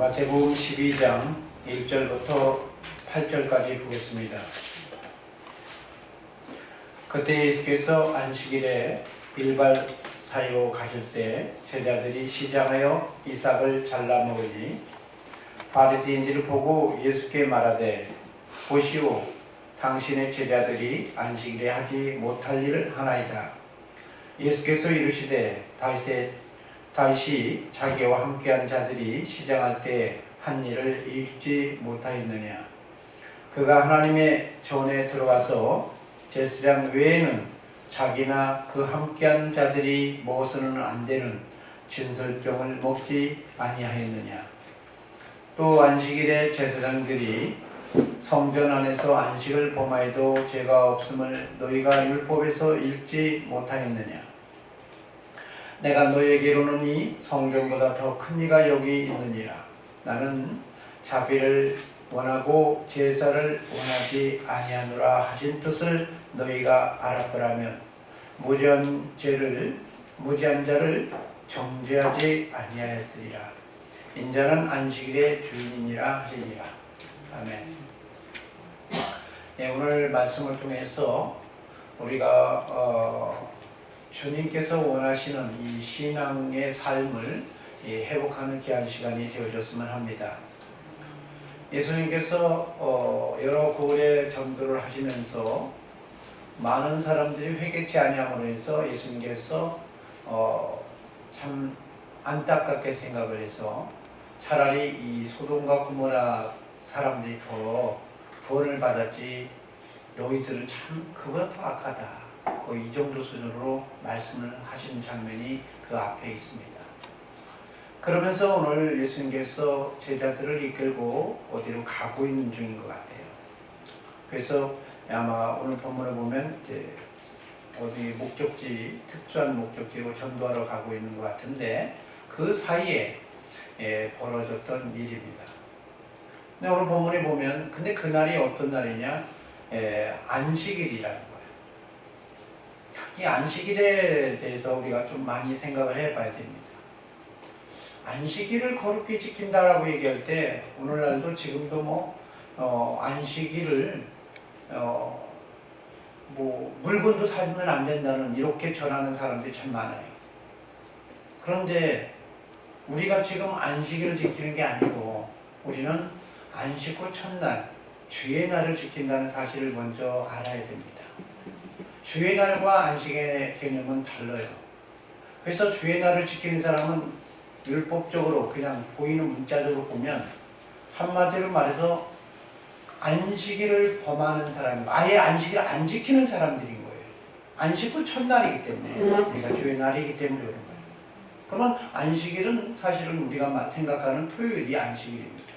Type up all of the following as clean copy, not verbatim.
마태복음 12장 1절부터 8절까지 보겠습니다. 그때 예수께서 안식일에 빌발 사이로 가실 때 제자들이 시장하여 이삭을 잘라 먹으니 바리새인들을 보고 예수께 말하되 보시오, 당신의 제자들이 안식일에 하지 못할 일을 하나이다. 예수께서 이르시되 다시 자기와 함께한 자들이 시장할 때 한 일을 읽지 못하였느냐. 그가 하나님의 전에 들어가서 제사장 외에는 자기나 그 함께한 자들이 먹어서는 안 되는 진설병을 먹지 아니하였느냐. 또 안식일에 제사장들이 성전 안에서 안식을 범하여도 죄가 없음을 너희가 율법에서 읽지 못하였느냐. 내가 너희에게로는 성전보다 더 큰 이가 여기 있느니라. 나는 자비를 원하고 제사를 원하지 아니하노라 하신 뜻을 너희가 알았더라면 무지한 자를 정죄하지 아니하였으리라. 인자는 안식일의 주인이니라 하시니라. 아멘. 네, 오늘 말씀을 통해서 우리가 주님께서 원하시는 이 신앙의 삶을 회복하는 귀한 시간이 되어졌으면 합니다. 예수님께서 여러 고을에 전도를 하시면서 많은 사람들이 회개치 아니함으로 해서 예수님께서 참 안타깝게 생각을 해서 차라리 이 소돔과 고모라 사람들이 더 구원을 받았지 너희들은 참 그보다 더 악하다. 거의 이 정도 수준으로 말씀을 하시는 장면이 그 앞에 있습니다. 그러면서 오늘 예수님께서 제자들을 이끌고 어디로 가고 있는 중인 것 같아요. 그래서 아마 오늘 본문을 보면 이제 어디 특수한 목적지로 전도하러 가고 있는 것 같은데 그 사이에 벌어졌던 일입니다. 근데 오늘 본문에 보면 근데 그날이 어떤 날이냐? 안식일이라는 거예요. 이 안식일에 대해서 우리가 좀 많이 생각을 해봐야 됩니다. 안식일을 거룩히 지킨다라고 얘기할 때 오늘날도 지금도 안식일을 물건도 사주면 안 된다는 이렇게 전하는 사람들이 참 많아요. 그런데 우리가 지금 안식일을 지키는 게 아니고 우리는 안식 후 첫날 주의 날을 지킨다는 사실을 먼저 알아야 됩니다. 주의 날과 안식의 개념은 달라요. 그래서 주의 날을 지키는 사람은 율법적으로 그냥 보이는 문자적으로 보면 한마디로 말해서 안식일을 범하는 사람, 아예 안식일을 안 지키는 사람들인 거예요. 안식 후 첫날이기 때문에 우리가 주의 날이기 때문에 그런 거예요. 그러면 안식일은 사실은 우리가 생각하는 토요일이 안식일입니다.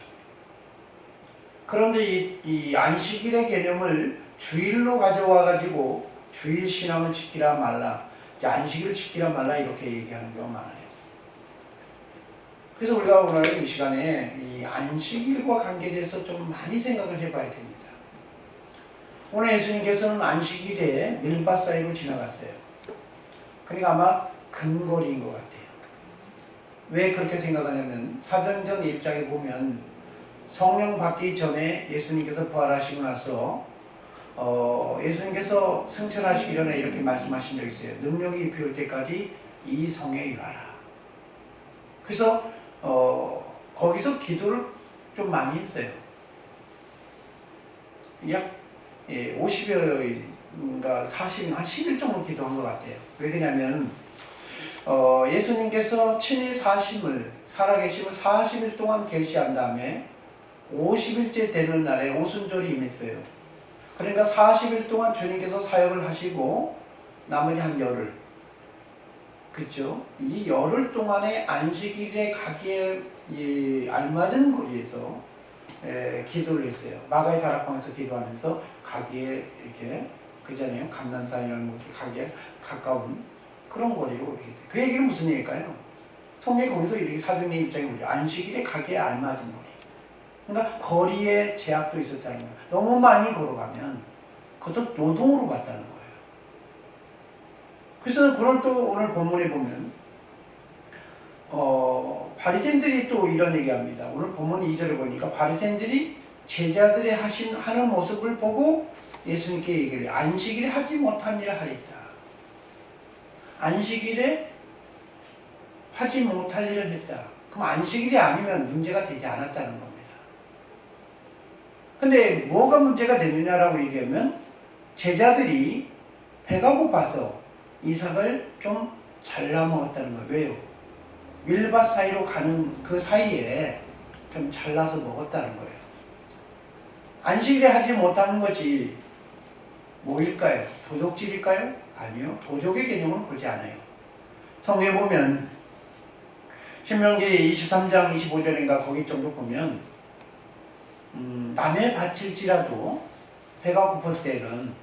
그런데 이 안식일의 개념을 주일로 가져와 가지고 주일 신앙을 지키라 말라, 안식일을 지키라 말라 이렇게 얘기하는 경우가 많아요. 그래서 우리가 오늘 이 시간에 이 안식일과 관계돼서 좀 많이 생각을 해봐야 됩니다. 오늘 예수님께서는 안식일에 밀밭 사이로 지나갔어요. 그러니까 아마 근거리인 것 같아요. 왜 그렇게 생각하냐면 사도행전 1장에 보면 성령 받기 전에 예수님께서 부활하시고 나서 예수님께서 승천하시기 전에 이렇게 말씀하신 적이 있어요. 능력이 비올 때까지 이 성에 유하라. 그래서 거기서 기도를 좀 많이 했어요. 약 50여일인가 10일 정도 기도한 것 같아요. 왜 그러냐면 예수님께서 친히 살아계심을 40일 동안 계시한 다음에 50일째 되는 날에 오순절이 임했어요. 그러니까 40일 동안 주님께서 사역을 하시고 나머지 한 열흘, 그렇죠? 이 열흘 동안에 안식일에 가기에 알맞은 거리에서 기도를 했어요. 마가의 다락방에서 기도하면서 가기에 이렇게 그전에 감람산이라는 곳에 가기에 가까운 그런 거리로 그 얘기는 무슨 얘기일까요? 성경이 거기서 이렇게 사도행전 입장에 보죠. 안식일에 가기에 알맞은 거리. 그러니까 거리에 제약도 있었다는 거예요. 너무 많이 걸어가면 그것도 노동으로 봤다는 거예요. 그래서 그걸 또 오늘 본문에 보면 바리새인들이 또 이런 얘기합니다. 오늘 본문 2절을 보니까 바리새인들이 제자들의 하는 모습을 보고 예수님께 얘기를 해요. 안식일에 하지 못한 일을 하였다. 안식일에 하지 못할 일을 했다. 그럼 안식일이 아니면 문제가 되지 않았다는 겁니다. 근데 뭐가 문제가 되느냐라고 얘기하면 제자들이 배가 고파서 이삭을 좀 잘라 먹었다는 거예요. 왜요? 밀밭 사이로 가는 그 사이에 좀 잘라서 먹었다는 거예요. 안식일에 하지 못하는 것이 뭐일까요? 도적질일까요? 아니요. 도적의 개념은 보지 않아요. 성경에 보면 신명기 23장 25절인가 거기 정도 보면 남의 밭일지라도 배가 고팠을 때는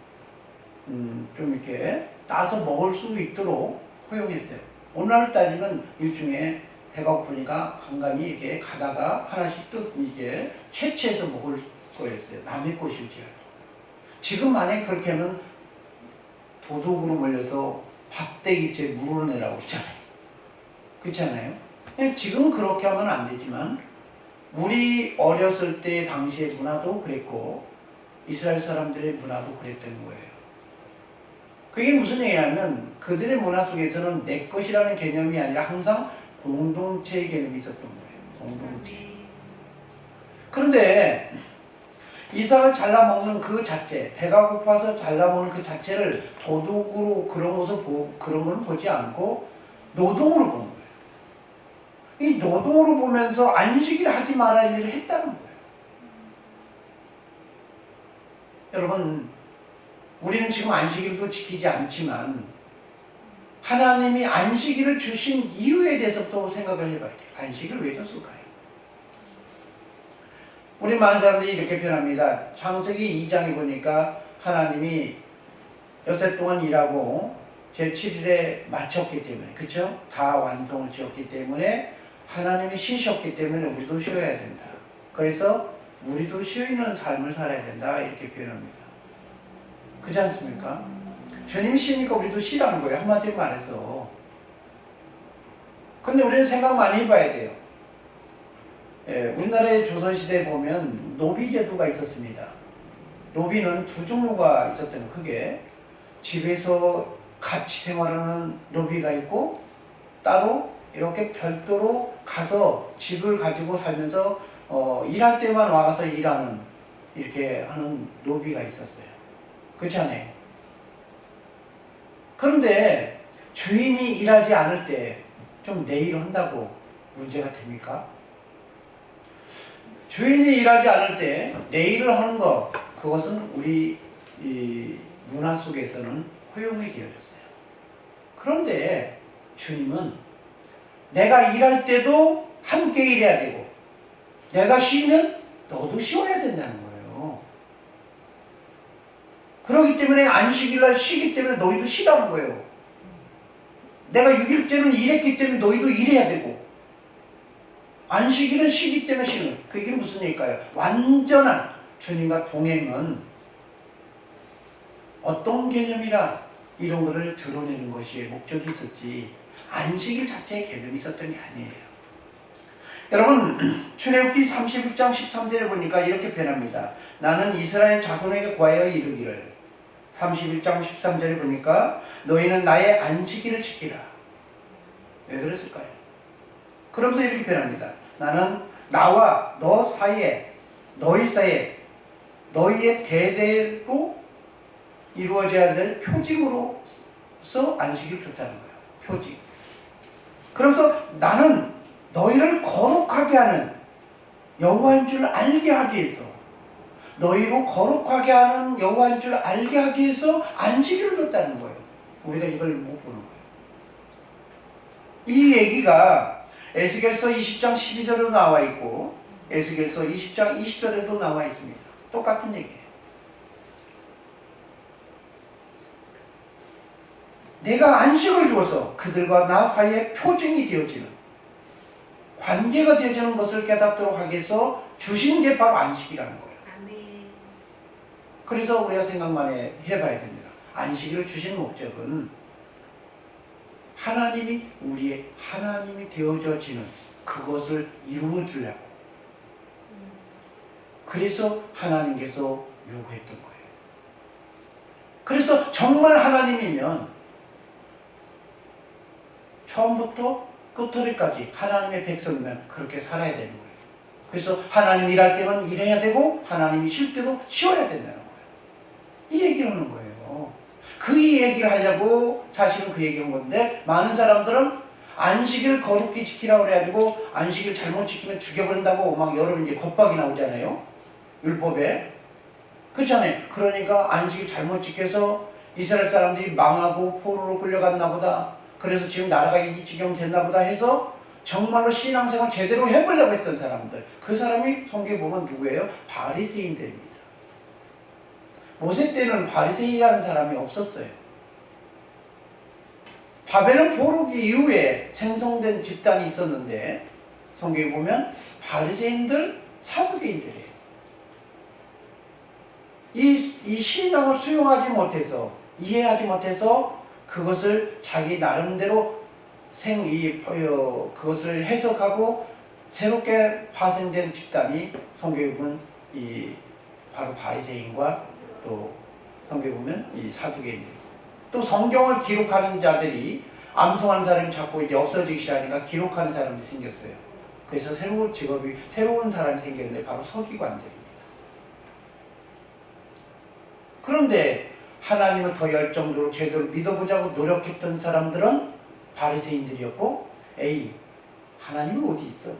좀 이렇게 따서 먹을 수 있도록 허용했어요. 오늘날 따지면 일종의 배가 고프니까 간간히 이렇게 가다가 하나씩 또 이제 채취해서 먹을 거였어요. 남의 것일지라도. 지금 만약에 그렇게 하면 도둑으로 몰려서 밥대기째 물어내라고 했잖아요. 그렇지 않아요? 지금 그렇게 하면 안 되지만 우리 어렸을 때 당시의 문화도 그랬고 이스라엘 사람들의 문화도 그랬던 거예요. 그게 무슨 얘기냐면 그들의 문화 속에서는 내 것이라는 개념이 아니라 항상 공동체의 개념이 있었던 거예요. 공동체. 그런데 이삭을 잘라먹는 그 자체, 배가 고파서 잘라먹는 그 자체를 도둑으로 그런 것을 그런 걸 보지 않고 노동으로 보는 거예요. 이 노동으로 보면서 안식일 하지 말아야 일을 했다는 거예요. 여러분, 우리는 지금 안식일도 지키지 않지만 하나님이 안식일을 주신 이유에 대해서부터 생각을 해봐야 돼요. 안식일을 왜 줬을까요? 우리 많은 사람들이 이렇게 표현합니다. 창세기 2장에 보니까 하나님이 여섯 동안 일하고 제7일에 마쳤기 때문에, 그쵸? 다 완성을 지었기 때문에 하나님이 쉬셨기 때문에 우리도 쉬어야 된다. 그래서 우리도 쉬는 삶을 살아야 된다. 이렇게 표현합니다. 그렇지 않습니까? 주님이 쉬니까 우리도 쉬라는 거예요. 한마디로 말해서. 근데 우리는 생각 많이 해봐야 돼요. 예, 우리나라의 조선시대에 보면 노비제도가 있었습니다. 노비는 두 종류가 있었던 거예요. 그게 집에서 같이 생활하는 노비가 있고 따로 이렇게 별도로 가서 집을 가지고 살면서 일할 때만 와서 일하는 이렇게 하는 노비가 있었어요. 그렇지 않아요? 그런데 주인이 일하지 않을 때 좀 내일을 한다고 문제가 됩니까? 주인이 일하지 않을 때 내일을 하는 것, 그것은 우리 이 문화 속에서는 허용이 되어졌어요. 그런데 주님은 내가 일할 때도 함께 일해야 되고 내가 쉬면 너도 쉬어야 된다는 거예요. 그렇기 때문에 안식일날 쉬기 때문에 너희도 쉬라는 거예요. 내가 6일째는 일했기 때문에 너희도 일해야 되고 안식일은 쉬기 때문에 쉬는 거예요. 그게 무슨 얘기일까요? 완전한 주님과 동행은 어떤 개념이라 이런 것을 드러내는 것이 목적이 있었지 안식일 자체의 개념이 있었던 게 아니에요. 여러분 출애굽기 31장 13절에 보니까 이렇게 표현합니다. 나는 이스라엘 자손에게 구하여 이르기를 31장 13절에 보니까 너희는 나의 안식일을 지키라. 왜 그랬을까요? 그러면서 이렇게 표현합니다. 나는 나와 너 사이에 너희 사이에 너희의 대대로 이루어져야 될 표징으로서 안식일을 줬다는 거예요. 표징. 그러면서 나는 너희를 거룩하게 하는 여호와인 줄 알게 하기 위해서 너희로 거룩하게 하는 여호와인 줄 알게 하기 위해서 안식일을 줬다는 거예요. 우리가 이걸 못 보는 거예요. 이 얘기가 에스겔서 20장 12절에도 나와 있고 에스겔서 20장 20절에도 나와 있습니다. 똑같은 얘기예요. 내가 안식을 주어서 그들과 나 사이에 표징이 되어지는 관계가 되어지는 것을 깨닫도록 하기 위해서 주신 게 바로 안식이라는 거예요. 그래서 우리가 생각만 해봐야 됩니다. 안식일을 주신 목적은 하나님이 우리의 하나님이 되어져지는 그것을 이루어 주려고. 그래서 하나님께서 요구했던 거예요. 그래서 정말 하나님이면 처음부터 끝머리까지 하나님의 백성이면 그렇게 살아야 되는 거예요. 그래서 하나님 일할 때는 일해야 되고 하나님이 쉴 때도 쉬어야 된다는 거예요. 이 얘기를 하는 거예요. 그 얘기를 하려고 사실은 그 얘기한 건데, 많은 사람들은 안식일 거룩히 지키라고 그래가지고 안식일 잘못 지키면 죽여버린다고 막 여러분 이제 겁박이 나오잖아요. 율법에. 그렇잖아요. 그러니까 안식일 잘못 지켜서 이스라엘 사람들이 망하고 포로로 끌려갔나 보다. 그래서 지금 나라가 이 지경 됐나 보다 해서 정말로 신앙생활 제대로 해보려고 했던 사람들. 그 사람이 성경에 보면 누구예요? 바리새인들입니다. 모세 때는 바리새인이라는 사람이 없었어요. 바벨론 포로기 이후에 생성된 집단이 있었는데 성경에 보면 바리새인들, 사두개인들이에요. 이 신앙을 수용하지 못해서, 이해하지 못해서 그것을 자기 나름대로 그것을 해석하고 새롭게 파생된 집단이 성경에 보면 바로 바리새인과 또 성경에 보면 이 사두개인들. 또 성경을 기록하는 자들이 암송하는 사람이 자꾸 이제 없어지기 시작하니까 기록하는 사람이 생겼어요. 그래서 새로운 직업이, 새로운 사람이 생겼는데 바로 서기관들입니다. 그런데 하나님을 더 열정적으로 제대로 믿어보자고 노력했던 사람들은 바리새인들이었고, 하나님이 어디 있어?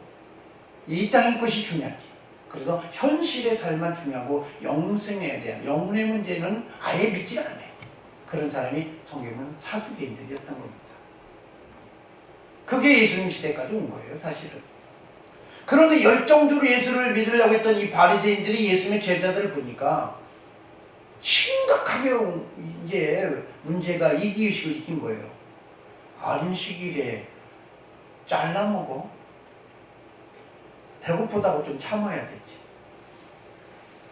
이 땅의 것이 중요하지. 그래서 현실의 삶만 중요하고 영생에 대한 영혼의 문제는 아예 믿지 않아요. 그런 사람이 성경은 사두개인들이었던 겁니다. 그게 예수님 시대까지 온 거예요, 사실은. 그런데 열정적으로 예수를 믿으려고 했던 이 바리새인들이 예수님의 제자들을 보니까 심각하게 이제 문제가 이기의식을 익힌 거예요. 안식일에 잘라 먹어. 배고프다고 좀 참아야 되지.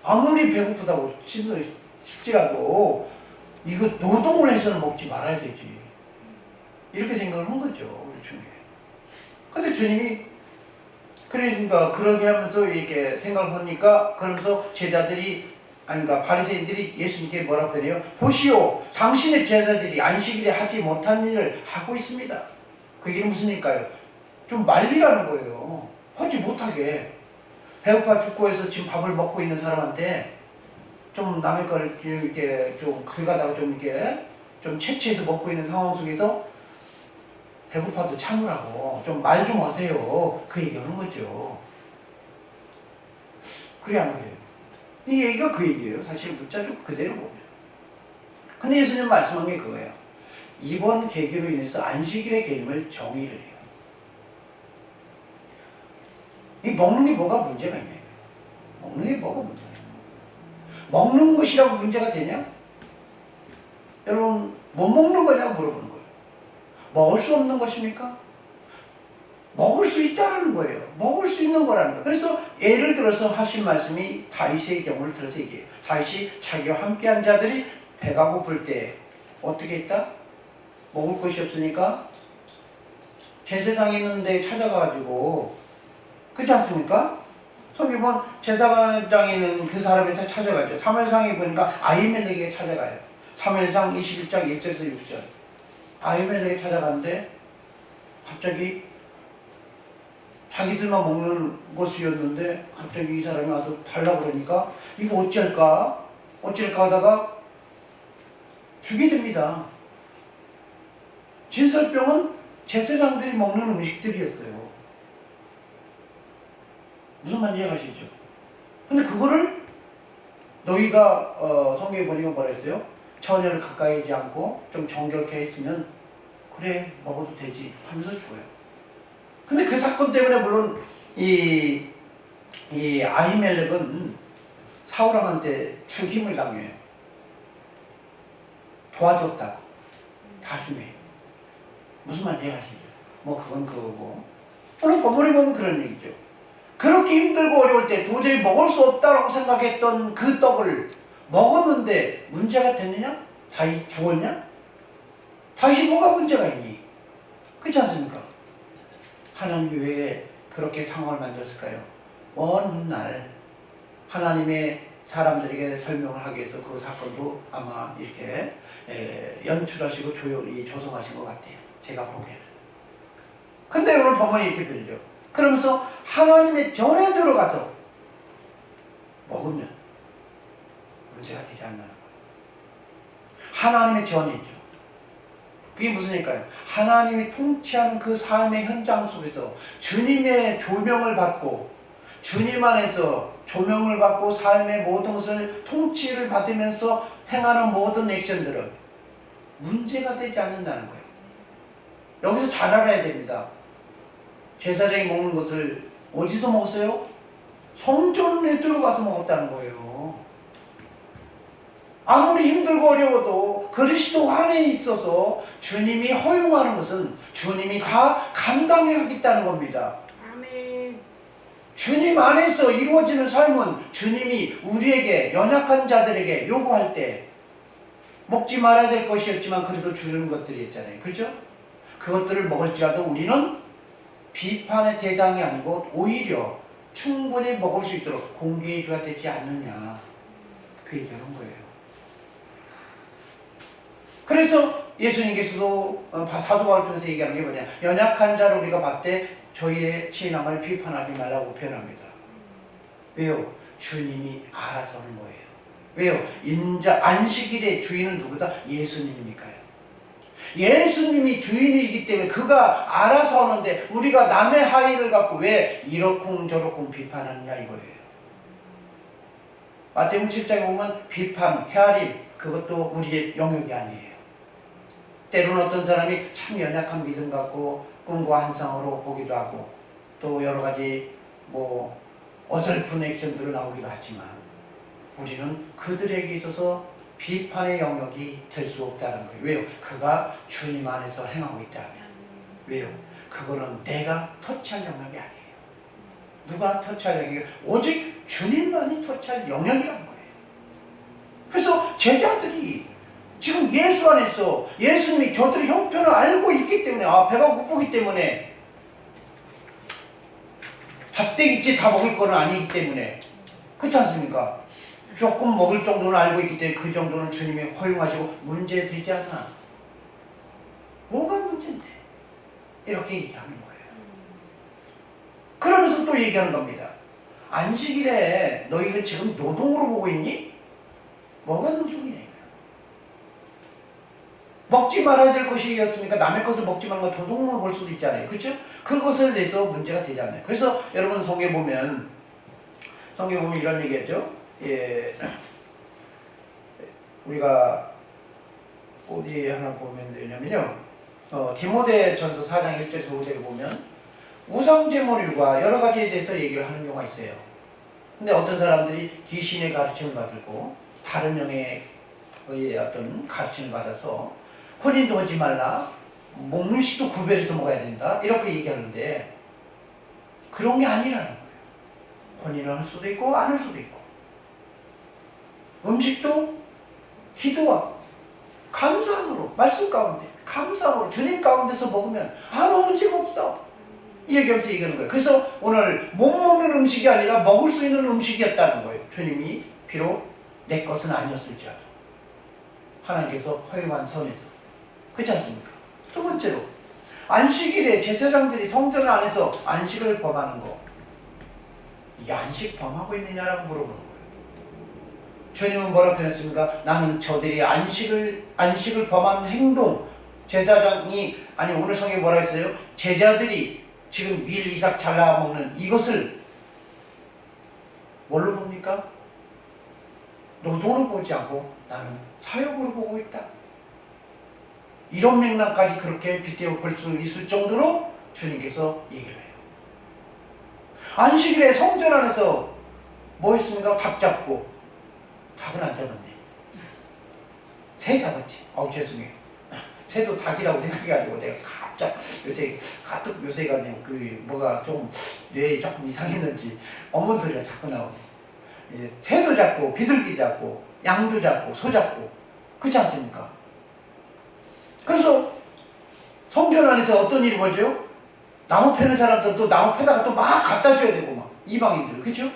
아무리 배고프다고 실지라도 이거 노동을 해서는 먹지 말아야 되지. 이렇게 생각을 한 거죠, 우리 중에. 근데 주님이 그러니까 그러게 하면서 이렇게 생각을 하니까, 그러면서 제자들이, 그러니까 바리새인들이 예수님께 뭐라고 하네요? 보시오, 당신의 제자들이 안식일에 하지 못한 일을 하고 있습니다. 그 얘기는 무슨 일일까요? 좀 말리라는 거예요. 하지 못하게. 배고파 죽고 해서 지금 밥을 먹고 있는 사람한테 좀 남의 걸 이렇게 좀 긁어다가 좀 이렇게 좀 채취해서 먹고 있는 상황 속에서 배고파도 참으라고 좀 말 좀 하세요. 그 얘기하는 거죠. 그래 안 그래요? 이 얘기가 그 얘기예요. 사실 문자로 그대로 보면. 근데 예수님 말씀한 게 그거예요. 이번 계기로 인해서 안식일의 개념을 정의를 해요. 이 먹는 게 뭐가 문제가 있냐? 먹는 게 뭐가 문제가 있냐? 먹는 것이라고 문제가 되냐? 여러분, 못 먹는 거냐고 물어보는 거예요. 먹을 수 없는 것입니까? 먹을 수 있다는 거예요. 먹을 수 있는 거라는 거예요. 그래서 예를 들어서 하신 말씀이 다윗의 경우를 들어서 얘기해요. 다윗이 자기와 함께한 자들이 배가 고플 때 어떻게 했다? 먹을 것이 없으니까 제사장이 있는 데 찾아가가지고, 그렇지 않습니까? 성경은 제사장이 있는 그 사람한테 찾아가죠. 사무엘상에 보니까 아히멜렉에게 찾아가요. 사무엘상 21장 1절에서 6절. 아히멜렉에 찾아갔는데 갑자기 자기들만 먹는 것이었는데 갑자기 이 사람이 와서 달라고 그러니까 이거 어찌할까 하다가 주게 됩니다. 진설병은 제사장들이 먹는 음식들이었어요. 무슨 말인지 이해가시죠? 근데 그거를 너희가 성경에 보니까 뭐라 했어요? 처녀를 가까이 하지 않고 좀 정결케 했으면 그래 먹어도 되지 하면서 줘요. 근데 그 사건 때문에 물론 이 아히멜렉은 사울왕한테 죽임을 당해요. 도와줬다고 다 주네. 무슨 말인지 이해가시죠? 뭐 그건 그거고. 오늘 본문에 보면 그런 얘기죠. 그렇게 힘들고 어려울 때 도저히 먹을 수 없다고 생각했던 그 떡을 먹었는데 문제가 됐느냐? 다윗 죽었냐? 다윗이 뭐가 문제가 있니? 그렇지 않습니까? 하나님 외에 그렇게 상황을 만들었을까요? 먼 훗날 하나님의 사람들에게 설명을 하기 위해서 그 사건도 아마 이렇게 연출하시고 조용히 조성하신 것 같아요. 제가 보기에는. 근데 오늘 본문이 이렇게 빌려. 그러면서 하나님의 전에 들어가서 먹으면 문제가 되지 않는 거예요. 하나님의 전이죠. 그게 무슨 일까요? 하나님이 통치하는 그 삶의 현장 속에서 주님의 조명을 받고 주님 안에서 조명을 받고 삶의 모든 것을 통치를 받으면서 행하는 모든 액션들은 문제가 되지 않는다는 거예요. 여기서 잘 알아야 됩니다. 제사장이 먹는 것을 어디서 먹었어요? 성전에 들어가서 먹었다는 거예요. 아무리 힘들고 어려워도 그리스도 안에 있어서 주님이 허용하는 것은 주님이 다 감당해 하겠다는 겁니다. 아멘. 주님 안에서 이루어지는 삶은 주님이 우리에게 연약한 자들에게 요구할 때 먹지 말아야 될 것이었지만 그래도 주는 것들이 있잖아요. 그렇죠? 그것들을 먹을지라도 우리는 비판의 대상이 아니고 오히려 충분히 먹을 수 있도록 공개해 줘야 되지 않느냐. 그 얘기하는 거예요. 그래서 예수님께서도 사도 바울 통해서 얘기하는 게 뭐냐. 연약한 자를 우리가 봤을 때 저희의 신앙을 비판하지 말라고 표현합니다. 왜요? 주님이 알아서 하는 거예요. 왜요? 안식일의 주인은 누구다? 예수님이니까요. 예수님이 주인이기 때문에 그가 알아서 하는데 우리가 남의 하의를 갖고 왜 이러쿵저러쿵 비판하느냐 이거예요. 마태복음 7장에 보면 비판, 헤아림 그것도 우리의 영역이 아니에요. 때로는 어떤 사람이 참 연약한 믿음 갖고 꿈과 환상으로 보기도 하고 또 여러 가지 어설픈 액션들을 나오기도 하지만 우리는 그들에게 있어서 비판의 영역이 될 수 없다는 거예요. 왜요? 그가 주님 안에서 행하고 있다면. 왜요? 그거는 내가 터치할 영역이 아니에요. 누가 터치할 영역이 오직 주님만이 터치할 영역이라는 거예요. 그래서 제자들이 지금 예수 안에서 예수님이 저들의 형편을 알고 있기 때문에 배가 고프기 때문에 밥대기째 다 먹을 거는 아니기 때문에 그렇지 않습니까? 조금 먹을 정도는 알고 있기 때문에 그 정도는 주님이 허용하시고 문제 되지 않나. 뭐가 문제인데? 이렇게 얘기하는 거예요. 그러면서 또 얘기하는 겁니다. 안식일에 너희는 지금 노동으로 보고 있니? 뭐가 노동이냐 이거야. 먹지 말아야 될 것이었으니까 남의 것을 먹지 말는 건 도둑으로 볼 수도 있잖아요. 그렇죠? 그것을 내서 문제가 되지 않나요? 그래서 여러분 성경에 보면 이런 얘기했죠. 우리가 어디 하나 보면 되냐면요. 디모데전서 4장 1절에서 5절에 보면 우상제물과 여러 가지에 대해서 얘기를 하는 경우가 있어요. 근데 어떤 사람들이 귀신의 가르침을 받고 다른 영의 어떤 가르침을 받아서 혼인도 하지 말라, 음식도 구별해서 먹어야 된다 이렇게 얘기하는데 그런 게 아니라는 거예요. 혼인을 할 수도 있고 안 할 수도 있고 음식도 기도와 감사함으로 말씀 가운데 감사함으로 주님 가운데서 먹으면 아무 문제가 없어. 이 얘기하면서 얘기하는 거예요. 그래서 오늘 못 먹는 음식이 아니라 먹을 수 있는 음식이었다는 거예요. 주님이 비록 내 것은 아니었을지라도 하나님께서 허용한 선에서. 그렇지 않습니까? 두 번째로 안식일에 제사장들이 성전 안에서 안식을 범하는 거, 이게 안식 범하고 있느냐라고 물어보는 거예요. 주님은 뭐라고 표현했습니까? 나는 저들이 안식을 범하는 행동, 제사장이 오늘 성경에 뭐라 했어요? 제자들이 지금 밀 이삭 잘라 먹는 이것을 뭘로 봅니까? 노동으로 보지 않고 나는 사역으로 보고 있다. 이런 맥락까지 그렇게 빗대어 볼 수 있을 정도로 주님께서 얘기를 해요. 안식일에 성전 안에서 뭐 했습니까? 닭 잡고. 닭은 안 잡았네. 새 잡았지. 죄송해요. 새도 닭이라고 생각해가지고 내가 갑자기 요새가 그냥 뭐가 좀 뇌에 조금 이상했는지 어머니 소리가 자꾸 나오네. 새도 잡고 비둘기 잡고 양도 잡고 소 잡고 그렇지 않습니까? 그래서 성전 안에서 어떤 일이 뭐죠? 나무 패는 사람들도 나무 패다가 또 막 갖다 줘야 되고 막 이방인들 그죠?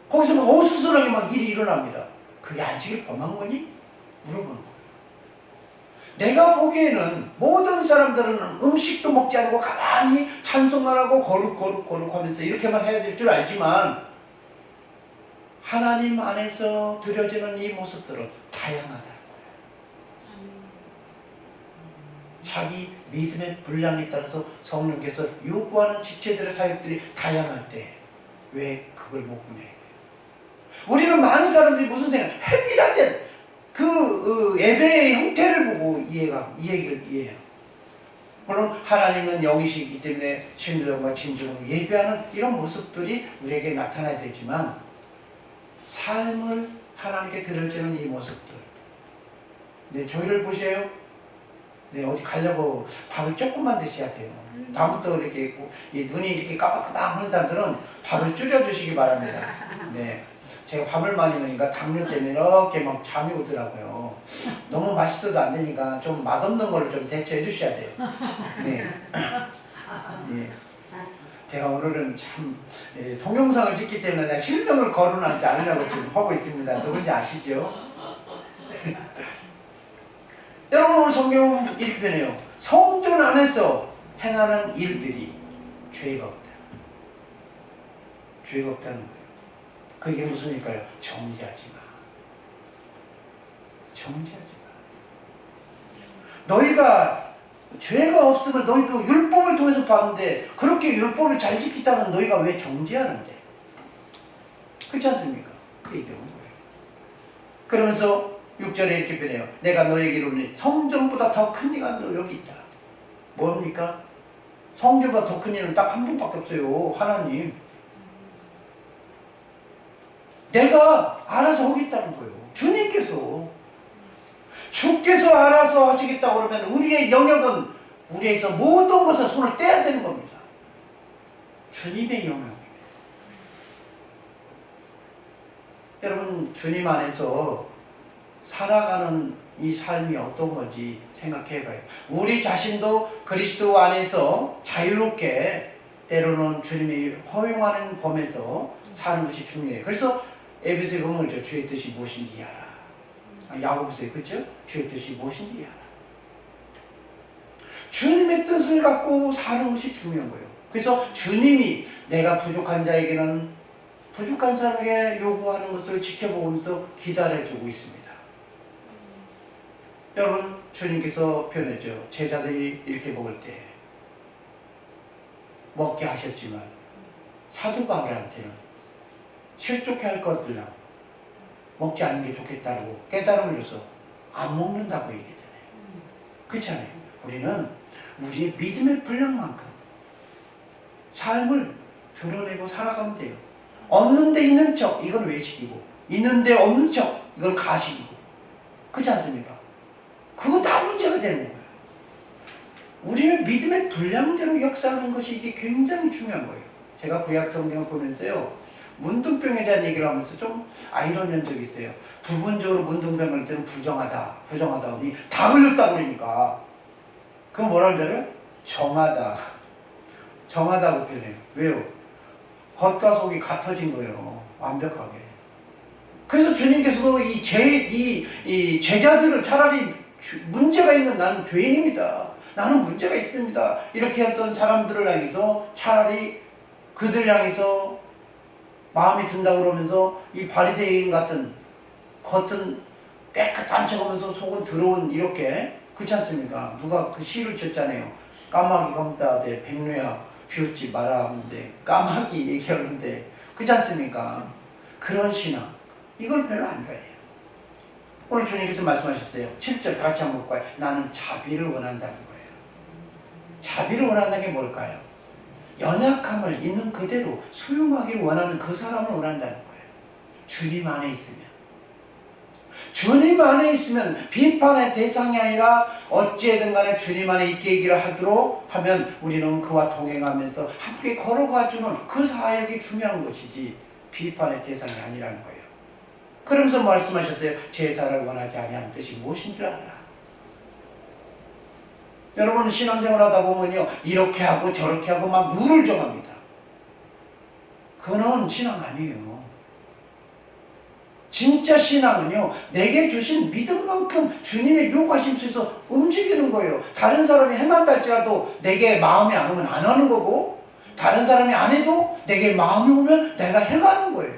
거기서 막 어수선하게 막 일이 일어납니다. 그게 안식일 범한 거니? 물어보는 거예요. 내가 보기에는 모든 사람들은 음식도 먹지 않고 가만히 찬송만 하고 거룩 하면서 이렇게만 해야 될 줄 알지만 하나님 안에서 드려지는 이 모습들은 다양하다는 거예요. 자기 믿음의 분량에 따라서 성령께서 요구하는 지체들의 사역들이 다양할 때 왜 그걸 못 보내? 우리는 많은 사람들이 무슨 생각, 해밀하된 그 예배의 형태를 보고 이 얘기를 이해해요. 물론 하나님은 영이시기 때문에 신령과 진정으로 예배하는 이런 모습들이 우리에게 나타나야 되지만 삶을 하나님께 드려지는 이 모습들. 네, 저희를 보세요. 네, 어디 가려고 밥을 조금만 드셔야 돼요. 다음부터 이렇게 이 눈이 이렇게 까박까박 하는 사람들은 밥을 줄여주시기 바랍니다. 네. 제가 밥을 많이 먹으니까 당뇨 때문에 이렇게 막 잠이 오더라고요. 너무 맛있어도 안 되니까 좀 맛없는 걸로 좀 대처해 주셔야 돼요. 네. 네. 제가 오늘은 참 동영상을 찍기 때문에 내가 실명을 거론하지 않으려고 지금 하고 있습니다. 누군지 아시죠? 여러분 오늘 성경은 이렇게 표현해요. 성전 안에서 행하는 일들이 죄가 없다. 죄가 없다는 거예요. 그게 무슨 일까요? 정죄하지 마. 정죄하지 마. 너희가 죄가 없으면 너희도 율법을 통해서 봤는데 그렇게 율법을 잘 지키다는 너희가 왜 정죄하는데? 그렇지 않습니까? 그 얘기하는 거예요. 그러면서 6절에 이렇게 표현해요. 내가 너에게 이르노니 성전보다 더 큰 이가 너 여기 있다. 뭡니까? 성전보다 더 큰 이는 딱 한 분밖에 없어요. 하나님. 내가 알아서 하겠다는 거예요. 주님께서. 주께서 알아서 하시겠다고 그러면 우리의 영역은 우리에서 모든 것을 손을 떼야 되는 겁니다. 주님의 영역입니다. 여러분 주님 안에서 살아가는 이 삶이 어떤 건지 생각해 봐요. 우리 자신도 그리스도 안에서 자유롭게 때로는 주님이 허용하는 범에서 사는 것이 중요해요. 그래서 에베소에 보면 주의 뜻이 무엇인지 알아. 야고보서에 그렇죠? 주의 뜻이 무엇인지 알아. 주님의 뜻을 갖고 사는 것이 중요한 거예요. 그래서 주님이 내가 부족한 자에게는 부족한 사람에게 요구하는 것을 지켜보면서 기다려주고 있습니다. 여러분 주님께서 표현했죠. 제자들이 이렇게 먹을 때 먹게 하셨지만 사도 바울한테는 실족해 할 것들랑 먹지 않는 게 좋겠다고 깨달음을 줘서 안 먹는다고 얘기하잖아요. 그렇지 않아요? 우리는 우리의 믿음의 분량만큼 삶을 드러내고 살아가면 돼요. 없는데 있는 척 이건 외식이고 있는데 없는 척 이건 가식이고 그렇지 않습니까? 그거 다 문제가 되는 거예요. 우리는 믿음의 분량대로 역사하는 것이 이게 굉장히 중요한 거예요. 제가 구약 성경을 보면서요. 문둥병에 대한 얘기를 하면서 좀 아이러니한 적이 있어요. 부분적으로 문둥병을 때는 부정하다 하니 다 흘렸다고 그러니까 그건 뭐라는 줄 알아요? 정하다고 표현해요. 왜요? 겉과 속이 같아진 거예요. 완벽하게. 그래서 주님께서도 이 제자들을 차라리 문제가 있는 나는 죄인입니다. 나는 문제가 있습니다. 이렇게 했던 사람들을 향해서 차라리 그들 향해서 마음이 든다고 그러면서 이 바리새인 같은 겉은 깨끗한 척하면서 속은 더러운 이렇게 그렇지 않습니까? 누가 그 시를 쳤잖아요. 까마귀 검다대 백로야 비웃지 마라 하는데 까마귀 얘기하는데 그렇지 않습니까? 그런 신앙 이걸 별로 안 좋아해요. 오늘 주님께서 말씀하셨어요. 7절 같이 한번 볼까요? 나는 자비를 원한다는 거예요. 자비를 원한다는 게 뭘까요? 연약함을 있는 그대로 수용하기를 원하는 그 사람을 원한다는 거예요. 주님 안에 있으면. 주님 안에 있으면 비판의 대상이 아니라 어찌든 간에 주님 안에 있게 얘기를 하도록 하면 우리는 그와 동행하면서 함께 걸어가주는 그 사역이 중요한 것이지 비판의 대상이 아니라는 거예요. 그러면서 말씀하셨어요. 제사를 원하지 아니하는 뜻이 무엇인 줄 알아. 여러분 신앙생활 하다 보면요, 이렇게 하고 저렇게 하고 막 룰을 정합니다. 그거는 신앙 아니에요. 진짜 신앙은요, 내게 주신 믿음만큼 주님의 요구하신 수에서 움직이는 거예요. 다른 사람이 해만 갈지라도 내게 마음이 안 오면 안 하는 거고, 다른 사람이 안 해도 내게 마음이 오면 내가 행하는 거예요.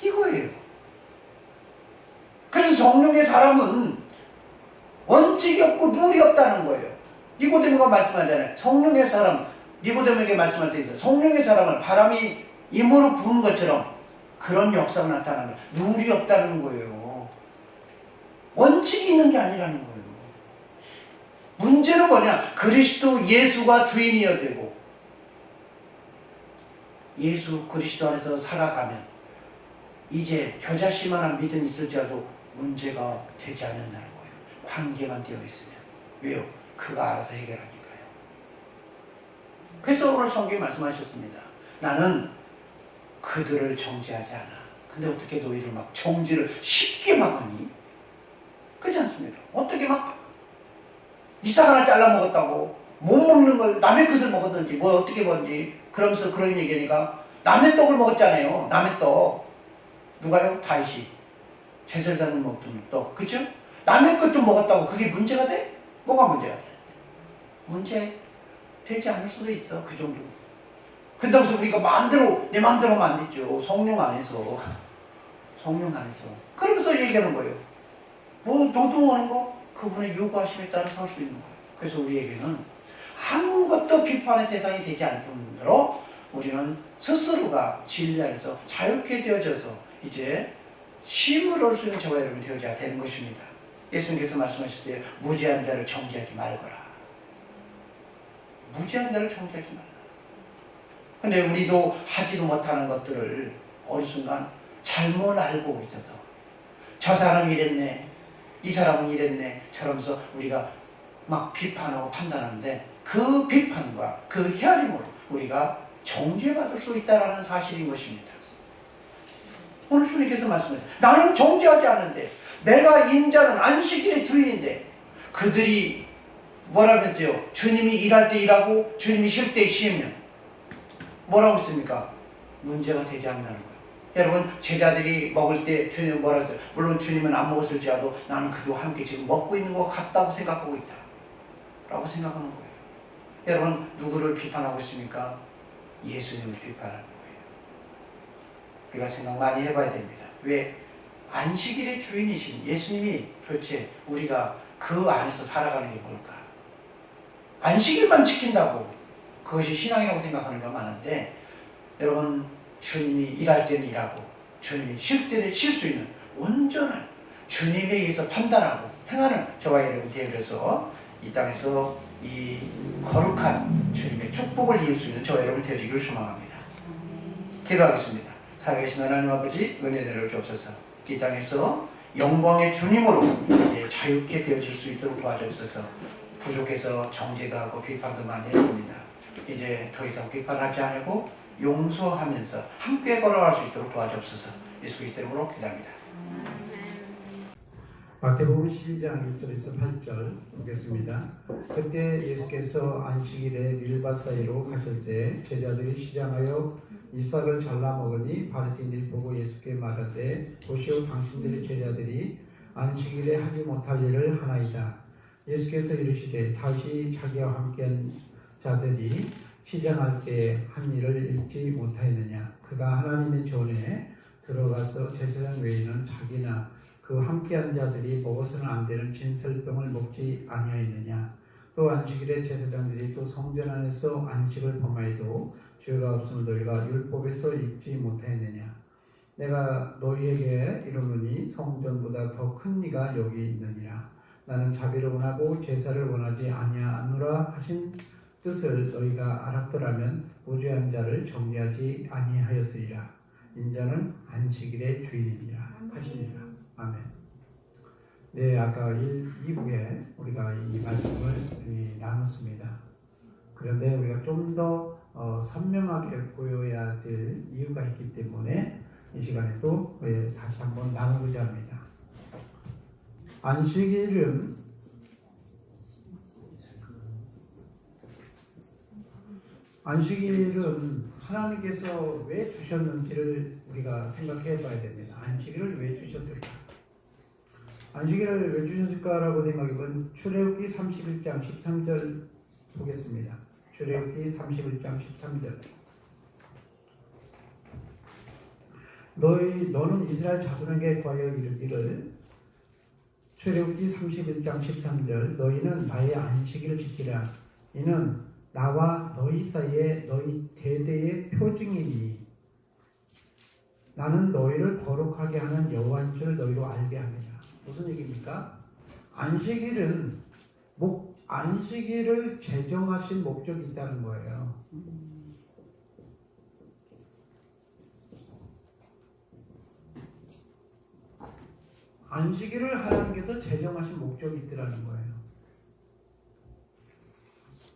이거예요. 그래서 성령의 사람은 원칙이 없고 룰이 없다는 거예요. 니고데모가 말씀하잖아요. 성령의 사람, 니고데모에게 말씀할 때 있어요. 성령의 사람은 바람이 임으로 부은 것처럼 그런 역사가 나타나는 거예요. 룰이 없다는 거예요. 원칙이 있는 게 아니라는 거예요. 문제는 뭐냐? 그리스도 예수가 주인이어야 되고 예수 그리스도 안에서 살아가면 이제 겨자씨만한 믿음이 있을지라도 문제가 되지 않는다는 거예요. 관계만 되어 있으면. 왜요? 그가 알아서 해결하니까요. 그래서 오늘 성경에 말씀하셨습니다. 나는 그들을 정죄하지 않아. 근데 어떻게 너희를 막 정죄를 쉽게 막하니? 그렇지 않습니까? 어떻게 막 이삭 하나 잘라 먹었다고 못 먹는 걸 남의 것을 먹었는지 뭐 어떻게 먹었는지 그러면서 그런 얘기하니까 남의 떡을 먹었잖아요. 남의 떡. 누가요? 다윗이. 제사장이 먹던 떡. 그죠? 남의 것 좀 먹었다고 그게 문제가 돼? 뭐가 문제가 돼? 문제 되지 않을 수도 있어. 그 정도. 근데 무슨 우리가 마음대로 내 마음대로 하면 안 되죠. 성령 안에서. 성령 안에서. 그러면서 얘기하는 거예요. 뭐 노동하는 거? 그분의 요구하심에 따라서 할 수 있는 거예요. 그래서 우리에게는 아무것도 비판의 대상이 되지 않을 뿐더러 우리는 스스로가 진리 안에서 자유케 되어져서 이제 쉼을 얻을 수 있는 저와 여러분이 되어져야 되는 것입니다. 예수님께서 말씀하실 때 무죄한 자를 정죄하지 말거라. 무죄한 자를 정죄하지 말라. 근데 우리도 하지도 못하는 것들을 어느 순간 잘못 알고 있어서 저 사람이 이랬네, 이 사람은 이랬네 저러면서 우리가 막 비판하고 판단하는데 그 비판과 그 헤아림으로 우리가 정죄받을 수 있다는 사실인 것입니다. 오늘 주님께서 말씀하세요. 나는 정죄하지 않는데 내가 인자는 안식일의 주인인데 그들이 뭐라면서요? 주님이 일할 때 일하고 주님이 쉴 때 쉬면 뭐라고 했습니까? 문제가 되지 않는다는 거예요. 여러분 제자들이 먹을 때 주님 뭐라고 했어요? 물론 주님은 안 먹었을지라도 나는 그들과 함께 지금 먹고 있는 것 같다고 생각하고 있다 라고 생각하는 거예요. 여러분 누구를 비판하고 있습니까? 예수님을 비판하는 거예요. 우리가 생각 많이 해봐야 됩니다. 왜? 안식일의 주인이신 예수님이 도대체 우리가 그 안에서 살아가는 게 뭘까? 안식일만 지킨다고 그것이 신앙이라고 생각하는 게 많은데 여러분 주님이 일할 때는 일하고 주님이 쉴 때는 쉴 수 있는 온전한 주님에 의해서 판단하고 행하는 저와 여러분 되어서 이 땅에서 이 거룩한 주님의 축복을 이룰 수 있는 저와 여러분 되어지기를 소망합니다. 기도하겠습니다. 살아계신 하나님 아버지 은혜를 주옵소서. 이 땅에서 영광의 주님으로 이제 자유케 되어질 수 있도록 도와주옵소서. 부족해서 정죄도 하고 비판도 많이 했습니다. 이제 더 이상 비판하지 않고 용서하면서 함께 걸어갈 수 있도록 도와주옵소서. 예수 그리스도 이름으로 기도합니다. 마태복음 12장 1절에서 8절 보겠습니다. 그때 예수께서 안식일에 밀밭 사이로 가실새 제자들이 시장하여 이삭을 잘라 먹으니 바리새인들이 보고 예수께 말하되 보시오 당신들의 제자들이 안식일에 하지 못할 일을 하나이다. 예수께서 이르시되 다시 자기와 함께한 자들이 시장할 때 한 일을 잊지 못하였느냐. 그가 하나님의 전에 들어가서 제사장 외에는 자기나 그 함께한 자들이 먹어서는 안 되는 진설병을 먹지 아니하였느냐. 또 안식일에 제사장들이 또 성전 안에서 안식을 범하여도 죄가 없음을 너희가 율법에서 잊지 못하였느냐. 내가 너희에게 이르노니 성전보다 더 큰 이가 여기 있느니라. 나는 자비를 원하고 제사를 원하지 아니하노라 하신 뜻을 너희가 알았더라면 무죄한 자를 정죄하지 아니하였으리라. 인자는 안식일의 주인이니라 하시니라. 아멘. 네, 아까 2부에 우리가 이 말씀을 나눴습니다. 그런데 우리가 좀 더 선명하게 보여야 될 이유가 있기 때문에 이 시간에 또 다시 한번 나누고자 합니다. 안식일은 안식일은 하나님께서 왜 주셨는지를 우리가 생각해 봐야 됩니다. 안식일을 왜 주셨을까? 안식일을 왜 주셨을까라고 생각해보면 출애굽기 31장 13절 보겠습니다. 출애굽기 31장 13절. 너는 이스라엘 자손에게 구하여 이르기를 출애굽기 31장 13절 너희는 나의 안식일을 지키라. 이는 나와 너희 사이에 너희 대대의 표징이니 나는 너희를 거룩하게 하는 여호와인 줄 너희로 알게 하느니라. 무슨 얘기입니까? 안식일을 제정하신 목적이 있다는 거예요. 안식일을 하나님께서 제정하신 목적이 있더라는 거예요.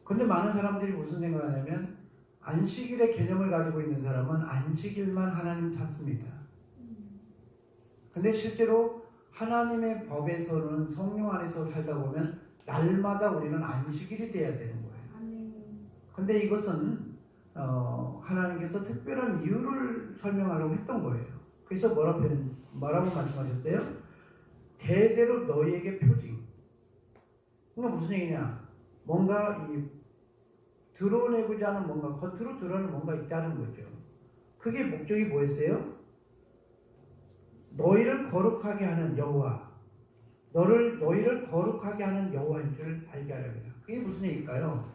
근데 많은 사람들이 무슨 생각을 하냐면 안식일의 개념을 가지고 있는 사람은 안식일만 하나님 찾습니다. 근데 실제로 하나님의 법에서는 성령 안에서 살다 보면 날마다 우리는 안식일이 돼야 되는 거예요. 근데 이것은 하나님께서 특별한 이유를 설명하려고 했던 거예요. 그래서 뭐라고 말씀하셨어요? 대대로 너희에게 표징. 그러니까 무슨 얘기냐? 뭔가 드러내고자 하는 뭔가, 겉으로 드러내는 뭔가 있다는 거죠. 그게 목적이 뭐였어요? 너희를 거룩하게 하는 여호와, 너희를 거룩하게 하는 여호와인 줄 알게 하려고. 그게 무슨 얘기일까요?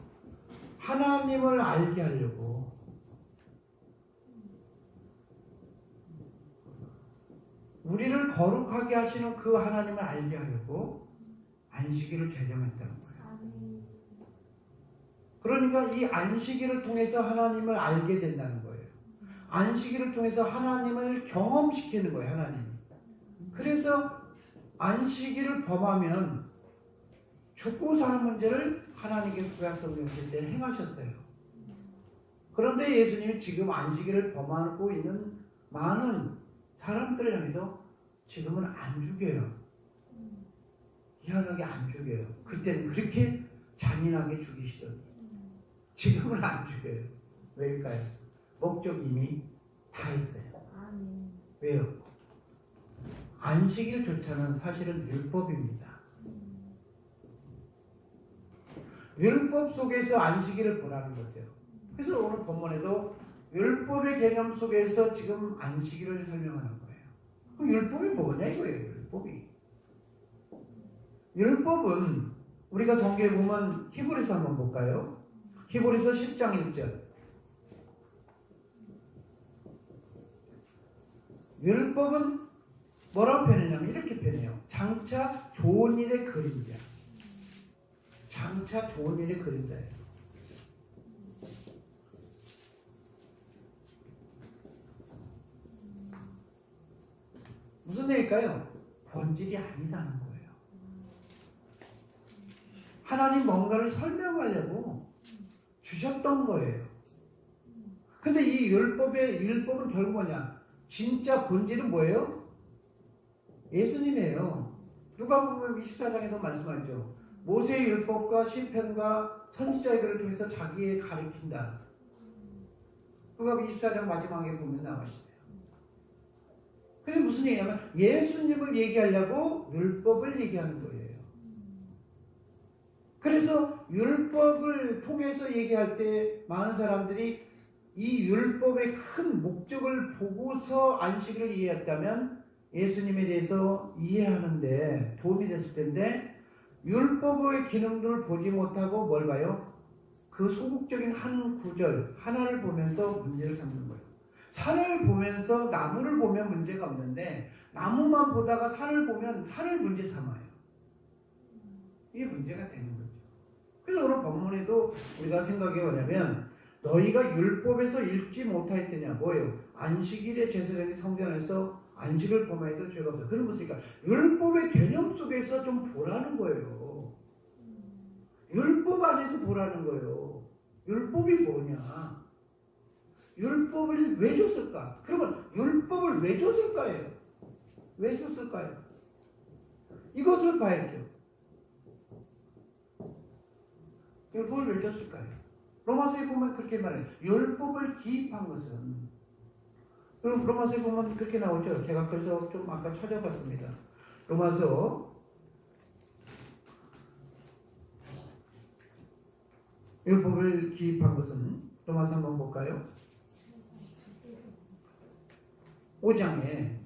하나님을 알게 하려고. 우리를 거룩하게 하시는 그 하나님을 알게 하려고 안식일을 제정했다는 거예요. 그러니까 이 안식일을 통해서 하나님을 알게 된다는 거예요. 안식일을 통해서 하나님을 경험시키는 거예요. 하나님이. 그래서 안식일을 범하면 죽고 사는 문제를 하나님께서 구약성경 쓸 때 행하셨어요. 그런데 예수님이 지금 안식일을 범하고 있는 많은 사람들을 향해서 지금은 안 죽여요. 희한하게 안 죽여요. 그때는 그렇게 잔인하게 죽이시더니 지금은 안 죽여요. 왜일까요? 목적이 이미 다 있어요. 왜요? 안식일조차는 사실은 율법입니다. 율법 속에서 안식일을 보라는 거죠. 그래서 오늘 본문에도 율법의 개념 속에서 지금 안식일을 설명하는 거예요. 그럼 율법이 뭐냐 이거예요. 율법은 우리가 성경에 보면 히브리서 한번 볼까요? 히브리서 10장 1절. 율법은 뭐라고 표현하냐면 이렇게 표현해요. 장차 좋은 일의 그림자. 장차 좋은 일의 그림자예요. 무슨 얘기일까요? 본질이 아니다는 거예요. 하나님 뭔가를 설명하려고 주셨던 거예요. 근데 이 율법은 결국 뭐냐? 진짜 본질은 뭐예요? 예수님이에요. 누가복음 24장에서 말씀하죠. 모세의 율법과 시편과 선지자들을 통해서 자기의 가르친다. 누가복음 24장 마지막에 보면 나와 있어요. 근데 무슨 얘기냐면 예수님을 얘기하려고 율법을 얘기하는 거예요. 그래서 율법을 통해서 얘기할 때 많은 사람들이 이 율법의 큰 목적을 보고서 안식일을 이해했다면 예수님에 대해서 이해하는데 도움이 됐을 텐데 율법의 기능들을 보지 못하고 뭘 봐요? 그 소극적인 한 구절 하나를 보면서 문제를 삼는 거예요. 산을 보면서 나무를 보면 문제가 없는데 나무만 보다가 산을 보면 산을 문제 삼아요. 이게 문제가 되는 거죠. 그래서 오늘 본문에도 우리가 생각해 보냐면 너희가 율법에서 읽지 못하였느냐 뭐예요? 안식일의 제사장이 성전에서 안식을 범하여도 죄가 없어요. 그런 무엇입니까? 율법의 개념 속에서 좀 보라는 거예요. 율법 안에서 보라는 거예요. 율법이 뭐냐? 율법을 왜 줬을까? 그러면 율법을 왜 줬을까요? 왜 줬을까요? 이것을 봐야죠. 율법을 왜 줬을까요? 로마서에 보면 그렇게 말해요. 율법을 기입한 것은. 그럼 로마서에 보면 그렇게 나오죠. 제가 그래서 좀 아까 찾아봤습니다. 로마서 율법을 기입한 것은 로마서 한번 볼까요? 5장에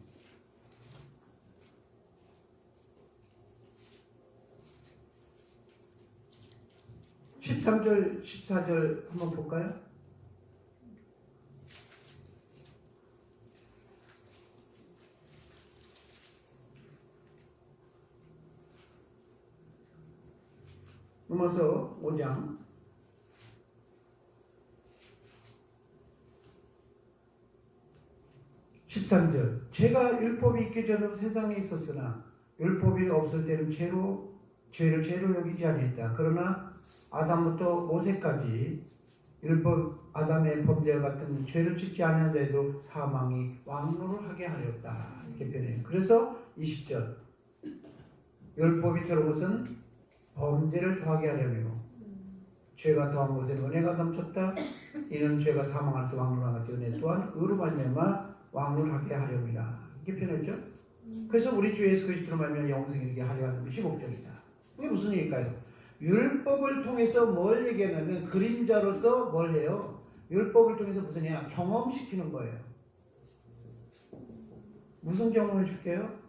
13절, 14절 한번 볼까요? 로마서 5장 13절. 제가 율법이 있기 전에 세상에 있었으나 율법이 없을 때는 죄를 죄로 여기지 아니했다. 그러나 아담부터 모세까지 율법 아담의 범죄와 같은 죄를 짓지 아니한데도 사망이 왕노를 하게 하렸다. 이렇게 표현해요. 그래서 20절. 율법이 들어온 것은 범죄를 더하게 하려며 죄가 더한 것에 은혜가 넘쳤다. 이는 죄가 사망할 때 왕노를 하지 은혜 또한 의로 말미암아 왕노하게 하렵니다. 이렇게 표현했죠. 그래서 우리 주 예수 그리스도로 말미암아 영생을 이루게 하려 하는 것이 목적이다. 이게 무슨 얘기일까요? 율법을 통해서 뭘 얘기하냐면 그림자로서 뭘 해요? 율법을 통해서 무슨 얘기야? 경험시키는 거예요. 무슨 경험을 줄게요?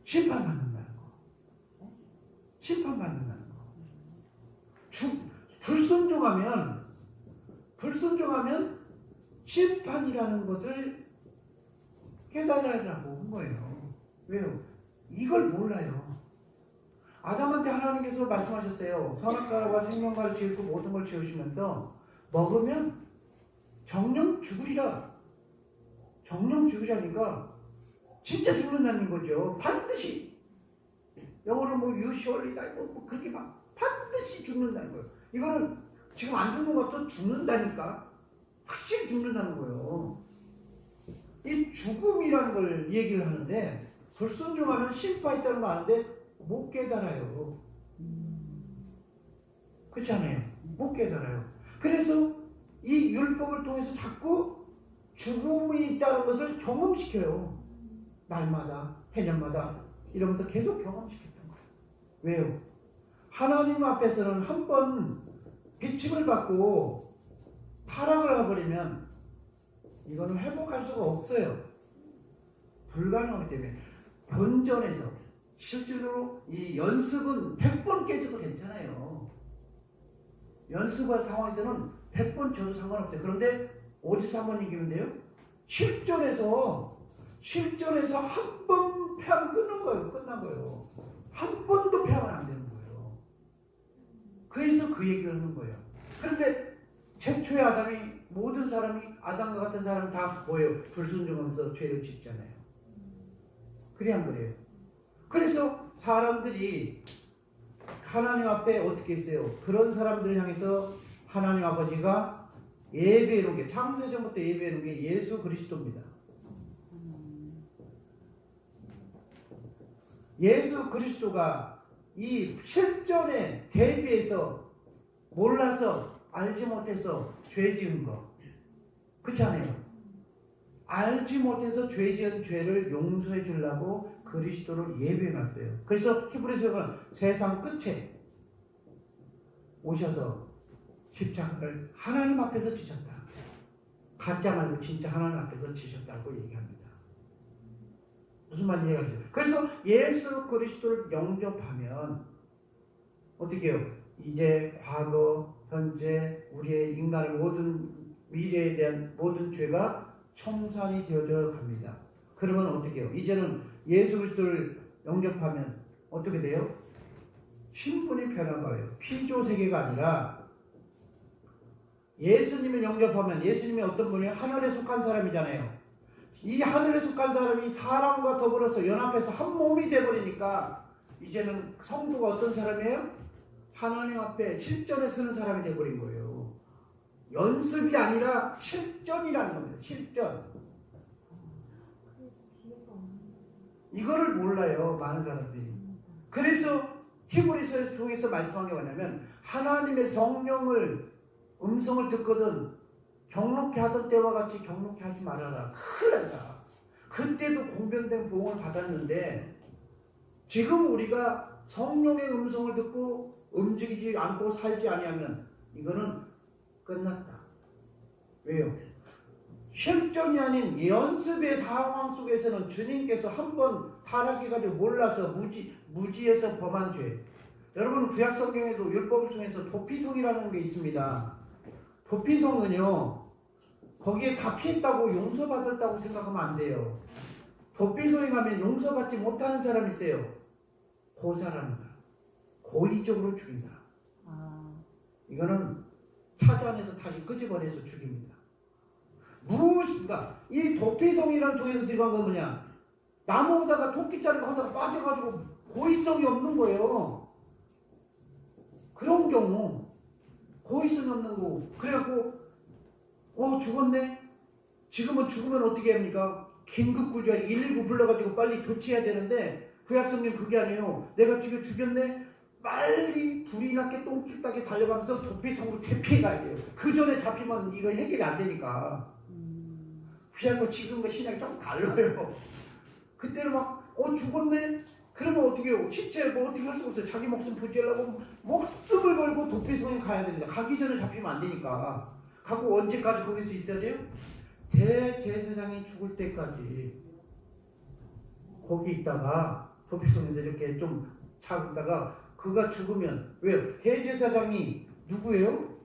심판받는다는 거. 심판받는다는 거. 불순종하면 심판이라는 것을 깨달으라고 한 거예요. 왜요? 이걸 몰라요. 아담한테 하나님께서 말씀하셨어요. 선악과와 생명과를 지었고 모든 걸 지으시면서 먹으면 정령 죽으리라. 정령 죽으라니까 진짜 죽는다는 거죠. 반드시. 영어로 you surely die 뭐 그렇게 막 반드시 죽는다는 거예요. 이거는 지금 안 죽는 것도 죽는다니까. 확실히 죽는다는 거예요. 이 죽음이라는 걸 얘기를 하는데 불순종하면 심판이 있다는 거 아는데 못 깨달아요. 그렇지 않아요? 못 깨달아요. 그래서 이 율법을 통해서 자꾸 죽음이 있다는 것을 경험시켜요. 날마다, 해년마다 이러면서 계속 경험시켰던 거예요. 왜요? 하나님 앞에서는 한 번 비침을 받고 타락을 해버리면 이거는 회복할 수가 없어요. 불가능하기 때문에 본전에서 실제로 이 연습은 100번 깨져도 괜찮아요. 연습한 상황에서는 100번 져도 상관없어요. 그런데 어디서 한 번 이기는데요? 실전에서 한 번 패하면 끝난 거예요. 끝난 거예요. 한 번도 패하면 안 되는 거예요. 그래서 그 얘기를 하는 거예요. 그런데 최초의 아담이 모든 사람이 아담과 같은 사람은 다 뭐예요? 불순종하면서 죄를 짓잖아요. 그래 안 그래요? 그래서 사람들이 하나님 앞에 어떻게 했어요? 그런 사람들을 향해서 하나님 아버지가 예배해놓은 게 창세전부터 예배해놓은 게 예수 그리스도입니다. 예수 그리스도가 이 실전에 대비해서 몰라서 알지 못해서 죄 지은 거 그렇지 않아요? 알지 못해서 죄 지은 죄를 용서해 주려고 그리스도를 예배해 놨어요. 그래서 히브리서는 세상 끝에 오셔서 십자가를 하나님 앞에서 지셨다. 가짜 말고 진짜 하나님 앞에서 지셨다고 얘기합니다. 무슨 말인지 이해가세요? 그래서 예수 그리스도를 영접하면 어떻게 해요? 이제 과거, 현재, 우리의 인간의 모든 미래에 대한 모든 죄가 청산이 되어져 갑니다. 그러면 어떻게 해요? 이제는 예수 그리스도를 영접하면 어떻게 돼요? 신분이 변한 거예요. 피조 세계가 아니라 예수님을 영접하면 예수님이 어떤 분이에요? 하늘에 속한 사람이잖아요. 이 하늘에 속한 사람이 사람과 더불어서 연합해서 한 몸이 되어버리니까 이제는 성도가 어떤 사람이에요? 하나님 앞에 실전에 쓰는 사람이 되어버린 거예요. 연습이 아니라 실전이라는 겁니다. 실전. 이거를 몰라요. 많은 사람들이. 그래서 히브리서를 통해서 말씀한 게 뭐냐면 하나님의 성령을 음성을 듣거든 경록케 하던 때와 같이 경록케 하지 말아라. 큰일 난다. 그때도 공변된 보응을 받았는데 지금 우리가 성령의 음성을 듣고 움직이지 않고 살지 아니하면 이거는 끝났다. 왜요? 실전이 아닌 연습의 상황 속에서는 주님께서 한번 타락해가지고 몰라서 무지에서 범한 죄. 여러분 구약 성경에도 율법을 통해서 도피성이라는 게 있습니다. 도피성은요 거기에 다 피했다고 용서받았다고 생각하면 안 돼요. 도피성에 가면 용서받지 못하는 사람이 있어요. 고사라는 사람. 고의적으로 죽인 사람. 이거는 찾아내서 다시 끄집어내서 죽입니다. 무엇인가 이 도피성이라는 통에서 들어간 건 뭐냐? 나무 오다가 토끼 자르고 하다가 빠져가지고 고의성이 없는 거예요. 그런 경우 고의성이 없는 거고 그래갖고 죽었네? 지금은 죽으면 어떻게 합니까? 긴급구조하기 119 불러가지고 빨리 조치해야 되는데 구약성경 그게 아니에요. 내가 지금 죽였네? 빨리 불이 났게 똥길 따게 달려가면서 도피성으로 대피해가야 돼요. 그 전에 잡히면 이거 해결이 안 되니까. 구약과 지금과 신약이 좀 달라요. 그때는 막 죽었네? 그러면 어떻게 해요? 실제 뭐 어떻게 할 수가 없어요. 자기 목숨 부지하려고 목숨을 걸고 도피성에 가야 됩니다. 가기 전에 잡히면 안 되니까. 가고 언제까지 거기서 있어야 돼요? 대제사장이 죽을 때까지 거기 있다가 도피성에서 이렇게 좀 참다가 그가 죽으면 왜요? 대제사장이 누구예요?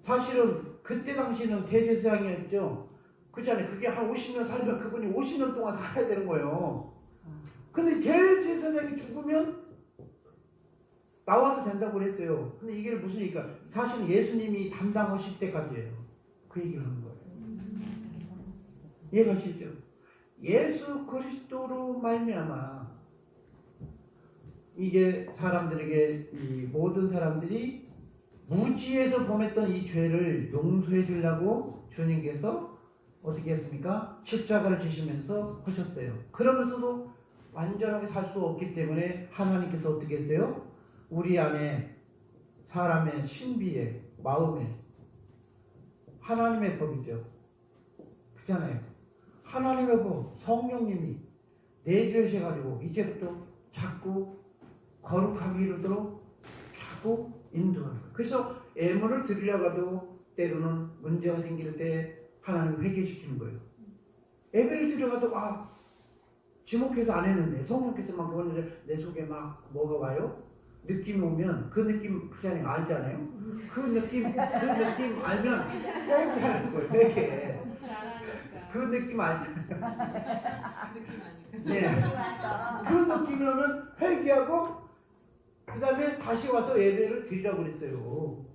사실은 그때 당시는 대제사장이었죠. 그렇잖아요. 그게 한 50년 살면 그분이 50년 동안 살아야 되는 거예요. 근데 대제사장이 죽으면 나와도 된다고 그랬어요. 근데 이게 무슨 얘기가? 사실은 예수님이 담당하실 때까지예요. 그 얘기를 하는 거예요. 이해가시죠? 예수 그리스도로 말미암아 이게 사람들에게 이 모든 사람들이 무지에서 범했던 이 죄를 용서해 주려고 주님께서 어떻게 했습니까? 십자가를 지시면서 하셨어요. 그러면서도 완전하게 살 수 없기 때문에 하나님께서 어떻게 했어요? 우리 안에 사람의 신비에 마음에 하나님의 법이죠. 그렇잖아요. 하나님의 법 성령님이 내주셔가지고 이제부터 자꾸 거룩하게 이르도록 자꾸 인도하는 거예요. 그래서 애물을 드리려가도 때로는 문제가 생길 때 하나님 회개시키는 거예요. 예배를 드려가도 지목해서 안 했는데 성령께서 막 그러는데 내 속에 막 뭐가 와요? 느낌이 오면 그 느낌 그냥 알잖아요. 그 느낌 알면 회개하는 거예요. 회개. 그 느낌 알잖아요. 네. 그 느낌이 오면 회개하고 그 다음에 다시 와서 예배를 드리라고 그랬어요.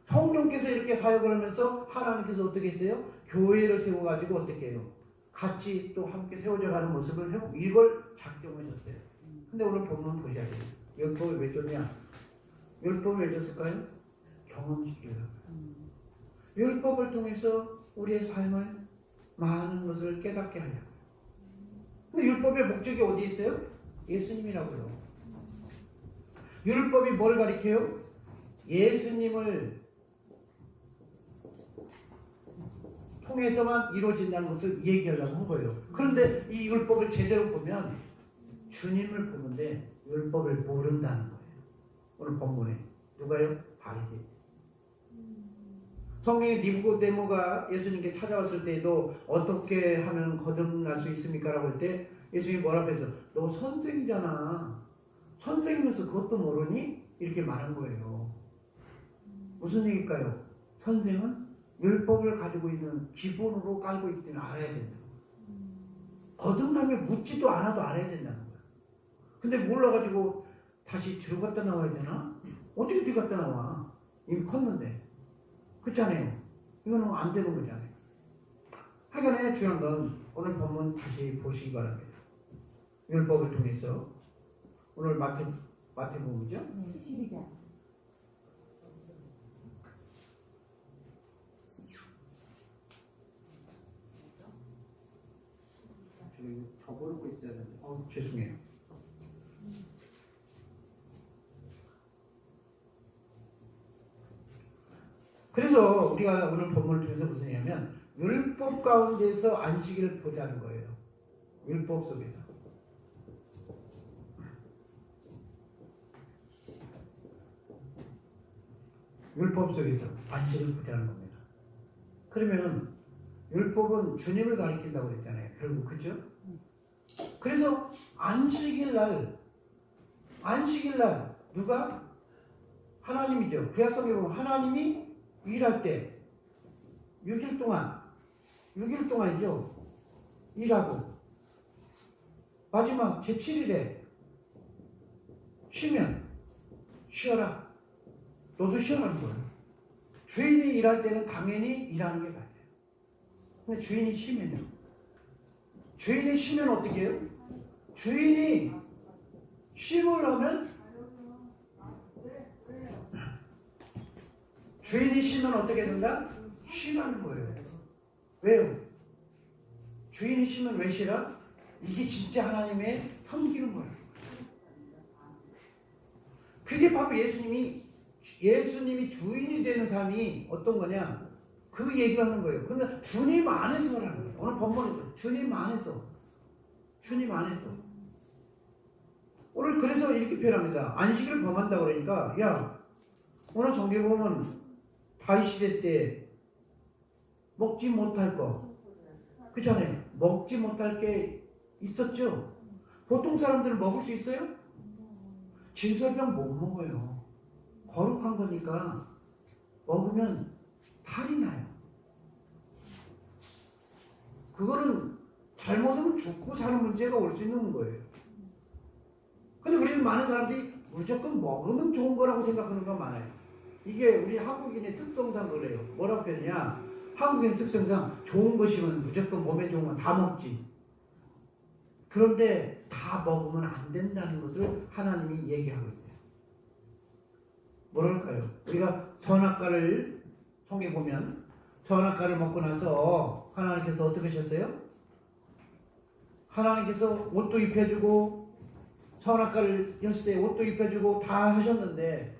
성령께서 이렇게 사역을 하면서 하나님께서 어떻게 했어요? 교회를 세워가지고 어떻게 해요? 같이 또 함께 세워져 가는 모습을 이걸 작정하셨어요. 근데 오늘 본문 보셔야 돼요. 율법을 왜 줬냐? 율법을 왜 줬을까요? 경험시키려고요. 율법을 통해서 우리의 삶을 많은 것을 깨닫게 하려고요. 근데 율법의 목적이 어디 있어요? 예수님이라고요. 율법이 뭘 가리켜요? 예수님을 통해서만 이루어진다는 것을 얘기하려고 한 거예요. 그런데 이 율법을 제대로 보면 주님을 보는데 율법을 모른다는 거예요. 오늘 본문에 누가요? 바리새인. 성경에 니고데모가 예수님께 찾아왔을 때에도 어떻게 하면 거듭날 수 있습니까? 라고 할 때 예수님이 뭐라고 해서 너 선생이잖아. 선생이면서 그것도 모르니? 이렇게 말한 거예요. 무슨 얘기일까요? 선생은 율법을 가지고 있는 기본으로 깔고 있기 때문에 알아야 된다는 거예요. 거듭나면 묻지도 않아도 알아야 된다는 거예요. 근데 몰라가지고 다시 들어갔다 나와야 되나? 어떻게 들어갔다 나와? 이미 컸는데. 그렇잖아요. 이거는 안 되는 거잖아요. 하여간에 중요한 건 오늘 본문 다시 보시기 바랍니다. 율법을 통해서 오늘 마태복음이죠? 12장. 저기 접어놓고 있어야 되는데 죄송해요. 그래서 우리가 오늘 본문을 통해서 무슨 얘기냐면 율법 가운데서 안식일을 보자는 거예요. 율법 속에서. 율법 속에서 안식일을 보자는 겁니다. 그러면 율법은 주님을 가리킨다고 그랬잖아요. 결국 그죠? 그래서 안식일 날 누가? 하나님이죠. 구약성에 보면 하나님이 일할 때 6일 동안이죠. 일하고 마지막 제7일에 쉬어라. 너도 쉬어라는 거예요. 주인이 일할 때는 당연히 일하는 게 맞아요. 근데 주인이 쉬면 어떻게 해요? 주인이 쉼을 하면 주인이 쉬면 어떻게 된다? 쉬라는 거예요. 왜요? 주인이 쉬면 왜 쉬라? 이게 진짜 하나님의 섬기는 거예요. 그게 바로 예수님이 주인이 되는 삶이 어떤 거냐? 그 얘기를 하는 거예요. 그러면 주님 안에서 하라는 거예요. 오늘 본문이죠. 주님 안에서. 오늘 그래서 이렇게 표현합니다. 안식일을 범한다 그러니까 야 오늘 성경 보면 다윗 시대 때 먹지 못할 거 그렇잖아요. 먹지 못할 게 있었죠. 보통 사람들은 먹을 수 있어요? 진설병 못 먹어요. 거룩한 거니까 먹으면 탈이 나요. 그거는 잘못하면 죽고 사는 문제가 올 수 있는 거예요. 근데 우리는 많은 사람들이 무조건 먹으면 좋은 거라고 생각하는 거 많아요. 이게 우리 한국인의 특성상 그래요. 뭐라고 표현이냐? 한국인 특성상 좋은 것이면 무조건 몸에 좋은 건 다 먹지. 그런데 다 먹으면 안 된다는 것을 하나님이 얘기하고 있어요. 뭐랄까요? 우리가 선악과를 통해 보면 선악과를 먹고 나서 하나님께서 어떻게 하셨어요? 하나님께서 옷도 입혀주고 선악과를 였을 때 옷도 입혀주고 다 하셨는데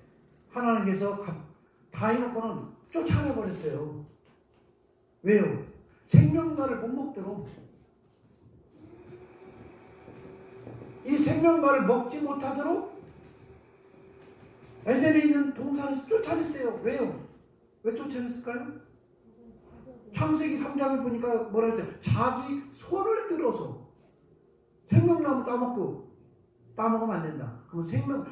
하나님께서 다 해놓고는 쫓아내버렸어요. 왜요? 생명과를 못 먹도록. 이 생명과를 먹지 못하도록 에덴에 있는 동산에서 쫓아냈어요. 왜요? 왜 쫓아냈을까요? 창세기 3장을 보니까 뭐라 했어요? 자기 손을 들어서 생명나무 따먹으면 안 된다. 그럼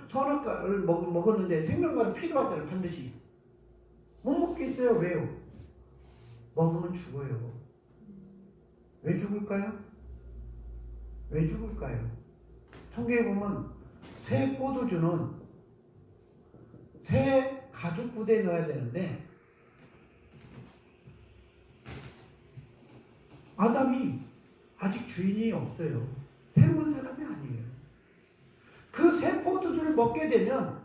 선악과를 먹었는데 생명과는 필요하잖아요. 반드시. 못 먹겠어요. 왜요? 먹으면 죽어요. 왜 죽을까요? 성경에 보면 새 포도주는 새 가죽 부대에 넣어야 되는데 아담이 아직 주인이 없어요. 새로운 사람이 아니에요. 그 새 포도주를 먹게 되면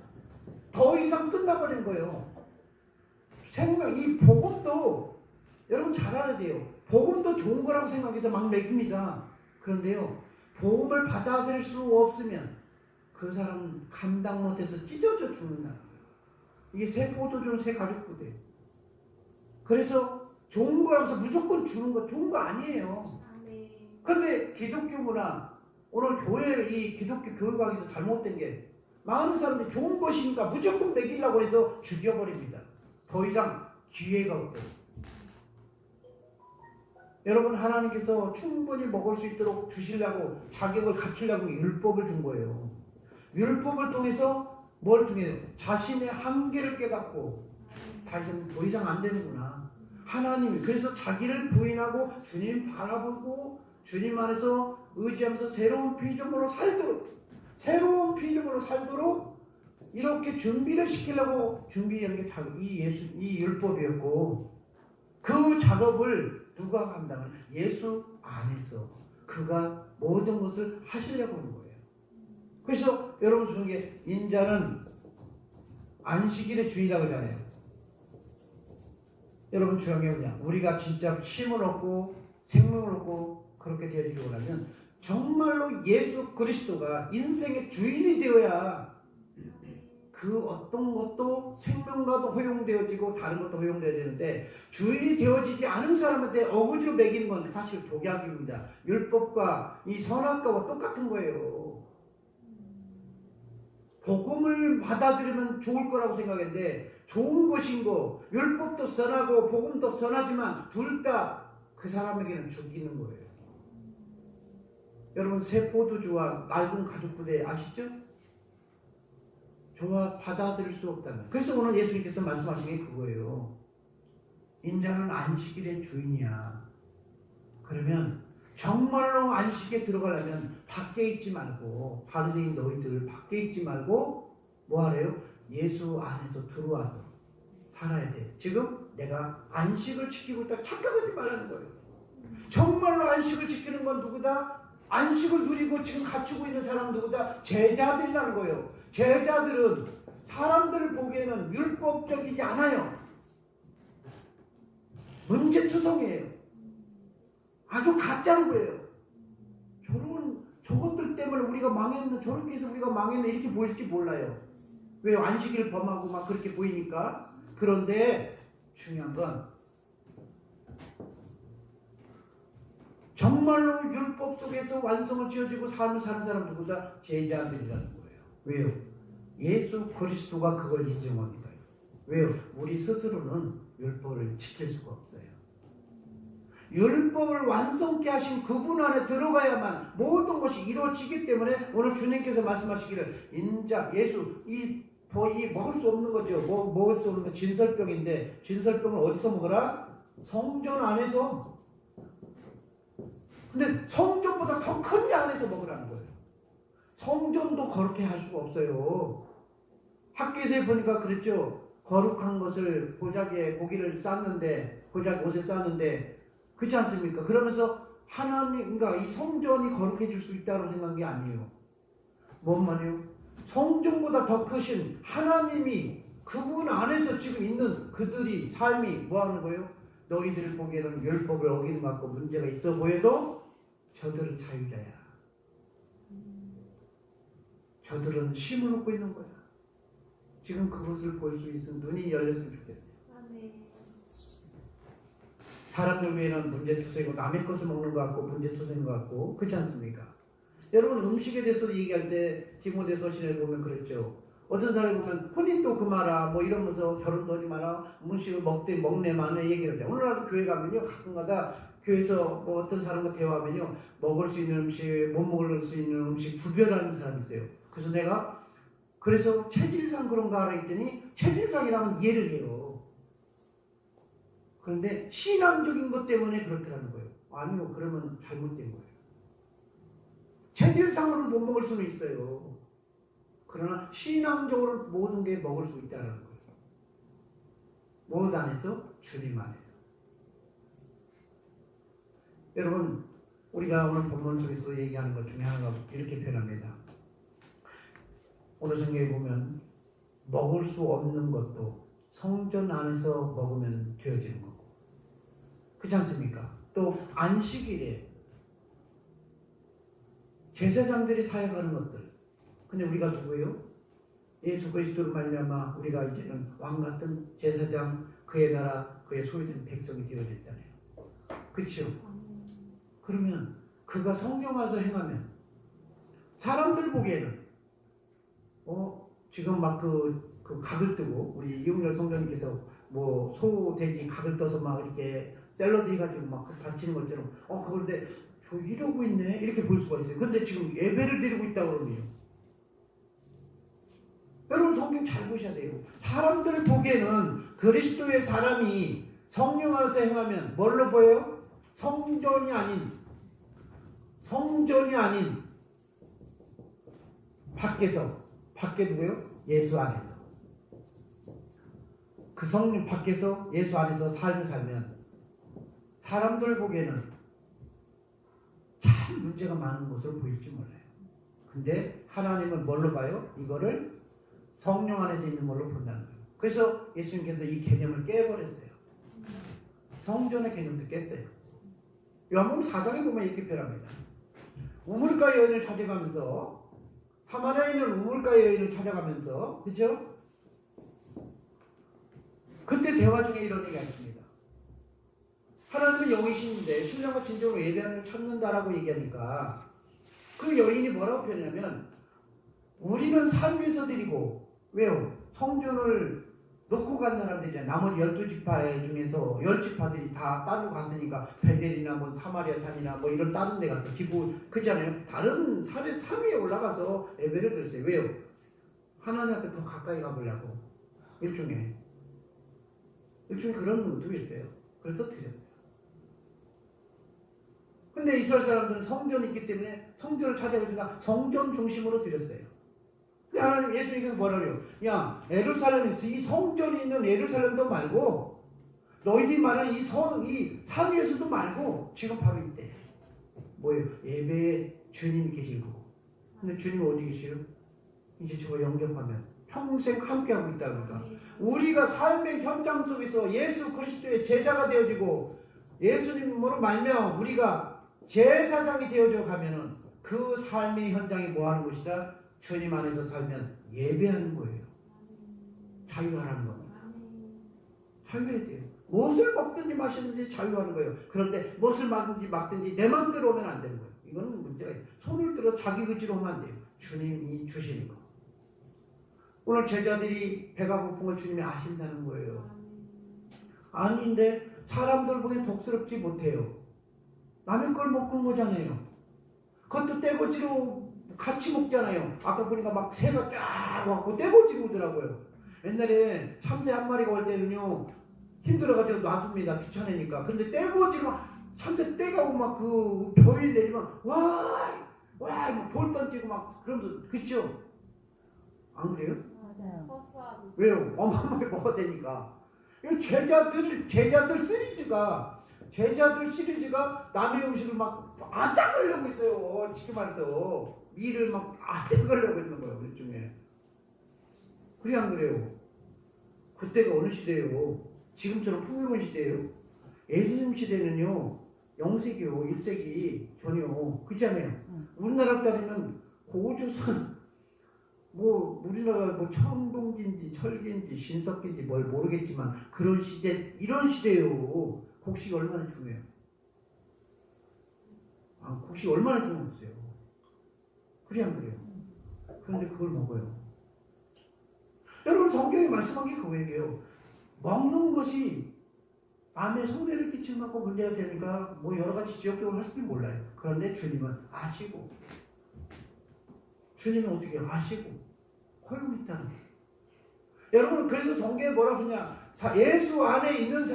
더 이상 끝나버린 거예요. 이 복음도 여러분 잘 알아야 돼요. 복음도 좋은 거라고 생각해서 막 먹입니다. 그런데요, 복음을 받아들일 수 없으면 그 사람은 감당 못해서 찢어져 죽는다. 이게 새 포도주는 새 가죽 부대. 그래서 좋은 거라서 무조건 주는 거 좋은 거 아니에요. 그런데 기독교 문화, 오늘 교회를 이 기독교 교육학에서 잘못된 게 많은 사람들이 좋은 것이니까 무조건 먹이려고 해서 죽여버립니다. 더 이상 기회가 없대요. 여러분, 하나님께서 충분히 먹을 수 있도록 주시려고 자격을 갖추려고 율법을 준 거예요. 율법을 통해서 뭘 통해서 자신의 한계를 깨닫고 더 이상 안 되는구나. 하나님이 그래서 자기를 부인하고 주님 바라보고 주님 안에서 의지하면서 새로운 피조물로 살도록 이렇게 준비를 시키려고 준비한 게 이 율법이었고, 그 작업을 누가 감당을? 예수 안에서 그가 모든 것을 하시려고 하는 거예요. 그래서 여러분 속에 인자는 안식일의 주의라고 하잖아요. 여러분 중요한 게 뭐냐? 우리가 진짜 쉼을 얻고 생명을 얻고 그렇게 되어지기 원하면 정말로 예수 그리스도가 인생의 주인이 되어야 그 어떤 것도 생명과도 허용되어지고 다른 것도 허용되어야 되는데 주인이 되어지지 않은 사람한테 어거지로 먹이는 건 사실 독약입니다. 율법과 이 선악과와 똑같은 거예요. 복음을 받아들이면 좋을 거라고 생각했는데 좋은 것인 거, 율법도 선하고 복음도 선하지만 둘 다 그 사람에게는 죽이는 거예요. 여러분 새 포도주와 낡은 가죽부대 아시죠? 저와 받아들일 수 없다면. 그래서 오늘 예수님께서 말씀하신 게 그거예요. 인자는 안식일의 주인이야. 그러면 정말로 안식에 들어가려면 밖에 있지 말고 바리새인 너희들 밖에 있지 말고 뭐 하래요? 예수 안에서 들어와서 살아야 돼. 지금 내가 안식을 지키고 있다 착각하지 말라는 거예요. 정말로 안식을 지키는 건 누구다? 안식을 누리고 지금 갖추고 있는 사람 누구다? 제자들이라는 거예요. 제자들은 사람들 보기에는 율법적이지 않아요. 문제투성이에요. 아주 가짜는 거예요. 저것들 때문에 우리가 망했네, 저렇게 해서 우리가 망했네 이렇게 보일지 몰라요. 왜 안식일 범하고 막 그렇게 보이니까. 그런데 중요한 건 정말로 율법 속에서 완성을 지어지고 삶을 사는 사람 누구다? 제자들이라는 거예요. 왜요? 예수 그리스도가 그걸 인정합니다. 왜요? 우리 스스로는 율법을 지킬 수가 없어요. 율법을 완성케 하신 그분 안에 들어가야만 모든 것이 이루어지기 때문에 오늘 주님께서 말씀하시기를 인자, 예수, 이 먹을 수 없는 거죠. 먹을 수 없는 건 진설병인데 진설병을 어디서 먹어라? 성전 안에서. 근데 성전보다 더 큰 양 안에서 먹으라는 거예요. 성전도 거룩해 할 수가 없어요. 학교에서 보니까 그랬죠. 거룩한 것을 보자기에 고기를 쌌는데, 보자기 옷에 쌌는데, 그렇지 않습니까? 그러면서 하나님, 그러니까 이 성전이 거룩해질 수 있다고 생각한 게 아니에요. 뭔 말이에요? 성전보다 더 크신 하나님이 그분 안에서 지금 있는 그들이 삶이 뭐 하는 거예요? 너희들을 보기에는 율법을 어기는 것 같고 문제가 있어 보여도 저들은 자유자야. 저들은 쉼을 얻고 있는 거야. 지금 그것을 볼 수 있으면 눈이 열렸으면 좋겠어요. 사람들 외에는 문제투성이고 남의 것을 먹는 것 같고 문제투성인 것 같고 그렇지 않습니까? 여러분 음식에 대해서 얘기할 때 디모데서신을 보면 그랬죠. 어떤 사람이 보면 혼인도 금하라 뭐 이러면서 결혼도 하지 마라 음식을 먹네 마네 얘기를 해. 오늘날도 교회 가면요 가끔가다 교회에서 뭐 어떤 사람과 대화하면요 먹을 수 있는 음식 못 먹을 수 있는 음식 구별하는 사람이 있어요. 그래서 내가 그래서 체질상 그런가 하라 했더니 체질상이라면 이해를 해요. 그런데 신앙적인 것 때문에 그렇다는 거예요. 아니요 그러면 잘못된 거예요. 체질상으로는 못 먹을 수는 있어요. 그러나 신앙적으로 모든 게 먹을 수 있다는 거예요. 무엇 안에서? 주님 안에서. 여러분 우리가 오늘 본문 속에서 얘기하는 것 중에 하나가 이렇게 표현합니다. 오늘 성경에 보면 먹을 수 없는 것도 성전 안에서 먹으면 되어지는 거고 그렇지 않습니까? 또 안식일에 제사장들이 사역하는 것들 근데 우리가 누구예요? 예수 그리스도로 말미암아 우리가 이제는 왕같은 제사장 그의 나라 그의 소유된 백성이 되어졌잖아요. 그렇죠? 그러면 그가 성경 안에서 행하면 사람들 보기에는 지금 막 그 각을 뜨고 우리 이용렬 성도님께서 뭐 소 돼지 각을 떠서 막 이렇게 샐러드 해가지고 막 바치는 것처럼 그런데 저 이러고 있네 이렇게 볼 수가 있어요. 근데 지금 예배를 드리고 있다고 그러네요. 여러분 성경 잘 보셔야 돼요. 사람들 보기에는 그리스도의 사람이 성령 안에서 행하면 뭘로 보여요? 성전이 아닌 밖에 누구요? 예수 안에서 그 성령 밖에서 예수 안에서 삶을 살면 사람들 보기에는 참 문제가 많은 것으로 보일지 몰라요. 근데 하나님은 뭘로 봐요? 이거를 성령 안에서 있는 걸로 본다는 거예요. 그래서 예수님께서 이 개념을 깨버렸어요. 성전의 개념도 깼어요. 요한복음 4장에 보면 이렇게 표현합니다. 우물가 여인을 찾아가면서 사마리아 있는 우물가 여인을 찾아가면서 그죠? 그때 대화 중에 이런 얘기가 있습니다. 하나님은 영이신데 신령과 진정으로 예배하는 찾는다라고 얘기하니까 그 여인이 뭐라고 표현하냐면 우리는 삶에서 드리고 왜요? 성전을 놓고 간 사람들이잖아요. 나머지 12지파 중에서 10지파들이 다 따로 갔으니까 베델이나 뭐 사마리아 산이나 뭐 이런 다른 데 가서 그잖아요. 다른 산 위에 올라가서 예배를 드렸어요. 왜요? 하나님 앞에 더 가까이 가보려고. 일종의 그런 의도가 있어요. 그래서 드렸어요. 근데 이스라엘 사람들은 성전이 있기 때문에 성전을 찾아가니까 성전 중심으로 드렸어요. 근데 하나님 예수님께서 뭐라 그래요? 야, 예루살렘에서 이 성전이 있는 예루살렘도 말고 너희들이 말하는 이 산 위에서도 말고 지금 바로 이때 뭐예요? 예배에 주님이 계실 거고. 근데 주님 어디 계세요? 이제 저거 영접하면 평생 함께하고 있다 그러니까 우리가 삶의 현장 속에서 예수 그리스도의 제자가 되어지고 예수님으로 말며 우리가 제사장이 되어져 가면은 그 삶의 현장이 뭐 하는 것이다? 주님 안에서 살면 예배하는 거예요. 자유하라는 겁니다. 자유해야 돼요. 무엇을 먹든지 마시든지 자유하는 거예요. 그런데 무엇을 막든지 내 마음대로 오면 안 되는 거예요. 이거는 문제가 있어요. 손을 들어 자기 의지로 오면 안 돼요. 주님이 주시는 거. 오늘 제자들이 배가 고픈 걸 주님이 아신다는 거예요. 아닌데 사람들 보기엔 독스럽지 못해요. 남의 걸 먹고 거잖아요. 그것도 떼고지로 같이 먹잖아요. 아까 보니까 막 새가 쫙 와갖고 떼고지로 오더라고요. 옛날에 참새 한 마리가 올 때는요 힘들어가지고 놔둡니다. 귀찮으니까. 근데 떼고지로 막 참새 떼가 오고 막 그 벼에 내리면 와 돌 던지고 막 그러면서 그쵸? 안 그래요? 맞아요. 왜요? 어마어마하게 먹어야 되니까. 이 제자들 시리즈가 남의 음식을 막 아작하려고 있어요. 쉽게 말해서 미를 막 아작하려고 있는 거예요. 일종의. 그래 안 그래요? 그때가 어느 시대예요? 지금처럼 풍요로운 시대예요? 예수님 시대는요 영세기요 1세기 전혀 그렇잖아요. 우리나라 따르면 고조선 뭐 우리나라가 뭐 청동기인지 철기인지 신석기인지 뭘 모르겠지만 그런 시대 이런 시대예요. 곡식이 얼마나 중요해요. 곡식이 얼마나 중요했어요. 그래 안 그래요? 그런데 그걸 먹어요. 여러분 성경에 말씀한 게 그 얘기예요. 먹는 것이 남의 손해를 끼치는 만큼 문제가 되니까 뭐 여러 가지 지역적으로 할 줄 몰라요. 그런데 주님은 아시고 주님은 어떻게 아시고 허용있다는 거예요. 여러분 그래서 성경에 뭐라고 하냐 예수 안에 있는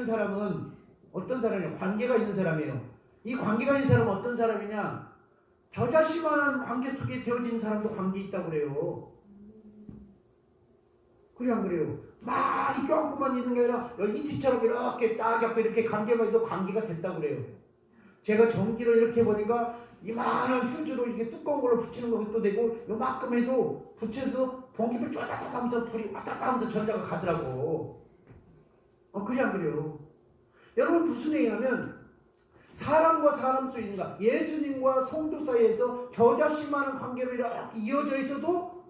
사람은 어떤 사람이에요? 관계가 있는 사람이에요. 이 관계가 있는 사람은 어떤 사람이냐? 겨자씨만한 관계 속에 되어진 사람도 관계 있다고 그래요. 그래 안 그래요? 많이 껴안고만 있는 게 아니라 이티처럼 이렇게 딱 옆에 이렇게 관계가 있어도 관계가 됐다고 그래요. 제가 전기를 이렇게 보니까 이만한 휴지로 이렇게 두꺼운 걸로 붙이는 것도 되고 요만큼 해도 붙여서 번개불 쪼다닥 하면서 불이 왔다 갔다 하면서 전자가 가더라고. 그래 안 그래요? 여러분 무슨 얘기냐면 사람과 사람 속에 있는가 예수님과 성도 사이에서 겨자씨만한 관계로 이렇게 이어져 있어도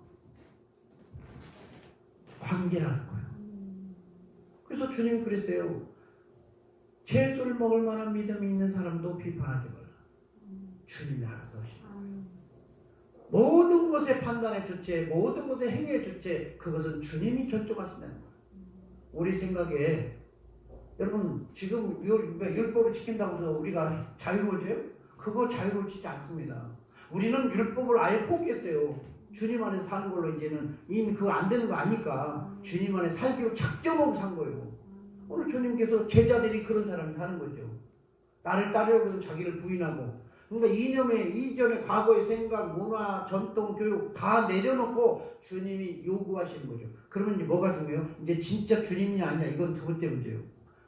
관계라는 거예요. 그래서 주님이 그랬어요. 채소를 먹을 만한 믿음이 있는 사람도 비판하지 마라. 주님이 알아서 하시는 거예요. 모든 것의 판단의 주체, 모든 것의 행위의 주체, 그것은 주님이 결정하신다는 거예요. 우리 생각에 여러분 지금 율법을 지킨다고 해서 우리가 자유로워져요? 그거 자유로워지지 않습니다. 우리는 율법을 아예 포기했어요. 주님 안에 사는 걸로 이제는 이미 그거 안 되는 거 아니까 주님 안에 살기로 작정하고 산 거예요. 오늘 주님께서 제자들이 그런 사람이 사는 거죠. 나를 따르려고 해서 자기를 부인하고 그러니까 이전의 과거의 생각, 문화, 전통, 교육 다 내려놓고 주님이 요구하시는 거죠. 그러면 이제 뭐가 중요해요? 이제 진짜 주님이 아니냐 이건 두 번째 문제예요.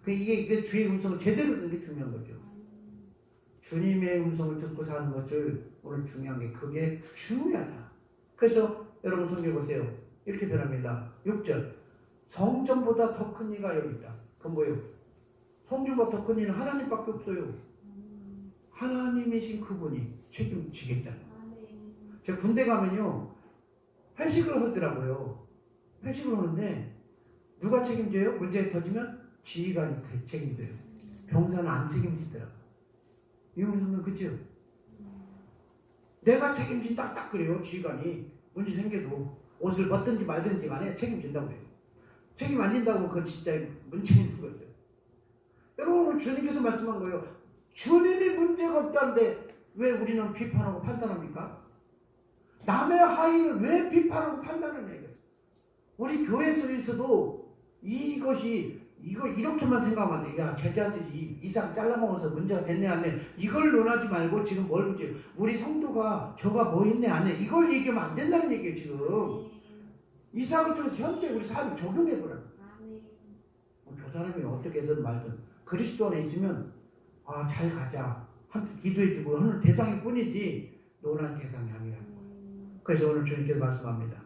이게 주의 음성을 제대로 듣는 게 중요한 거죠. 주님의 음성을 듣고 사는 것을 오늘 중요한 게 그게 중요하다. 그래서 여러분 성경 보세요. 이렇게 변합니다. 6절 성전보다 더 큰 이가 여기 있다. 그건 뭐예요? 성전보다 더 큰 이는 하나님밖에 없어요. 하나님이신 그분이 책임지겠다는 거예요. 제가 군대 가면요 회식을 하더라고요. 회식을 하는데 누가 책임져요? 문제 터지면 지휘관이 책임져요. 병사는 안 책임지더라고. 이용수는 그죠? 내가 책임진다 딱 그래요. 지휘관이 문제 생겨도 옷을 벗든지 말든지 간에 책임진다고 그래요. 책임 안 진다고 그건 진짜 문제 있는 거죠. 여러분 주님께서 말씀한 거예요. 주님이 문제가 없다는데 왜 우리는 비판하고 판단합니까? 남의 하인을 왜 비판하고 판단하냐 이거예요. 우리 교회 속에서도 이거 이렇게만 생각하면 안 돼. 야 제자들이 이상 잘라먹어서 문제가 됐네 안 돼. 이걸 논하지 말고 지금 뭘 문제? 우리 성도가 저가 뭐 했네 안 해. 이걸 얘기하면 안 된다는 얘기예요 지금. 이삭을 통해서 현재 우리 삶을 적용해보라. 저 사람이 어떻게든 말든 그리스도 안에 있으면 잘 가자. 함께 기도해주고 하는 대상일 뿐이지 논할 대상이 아니라는 거예요. 그래서 오늘 주님께서 말씀합니다.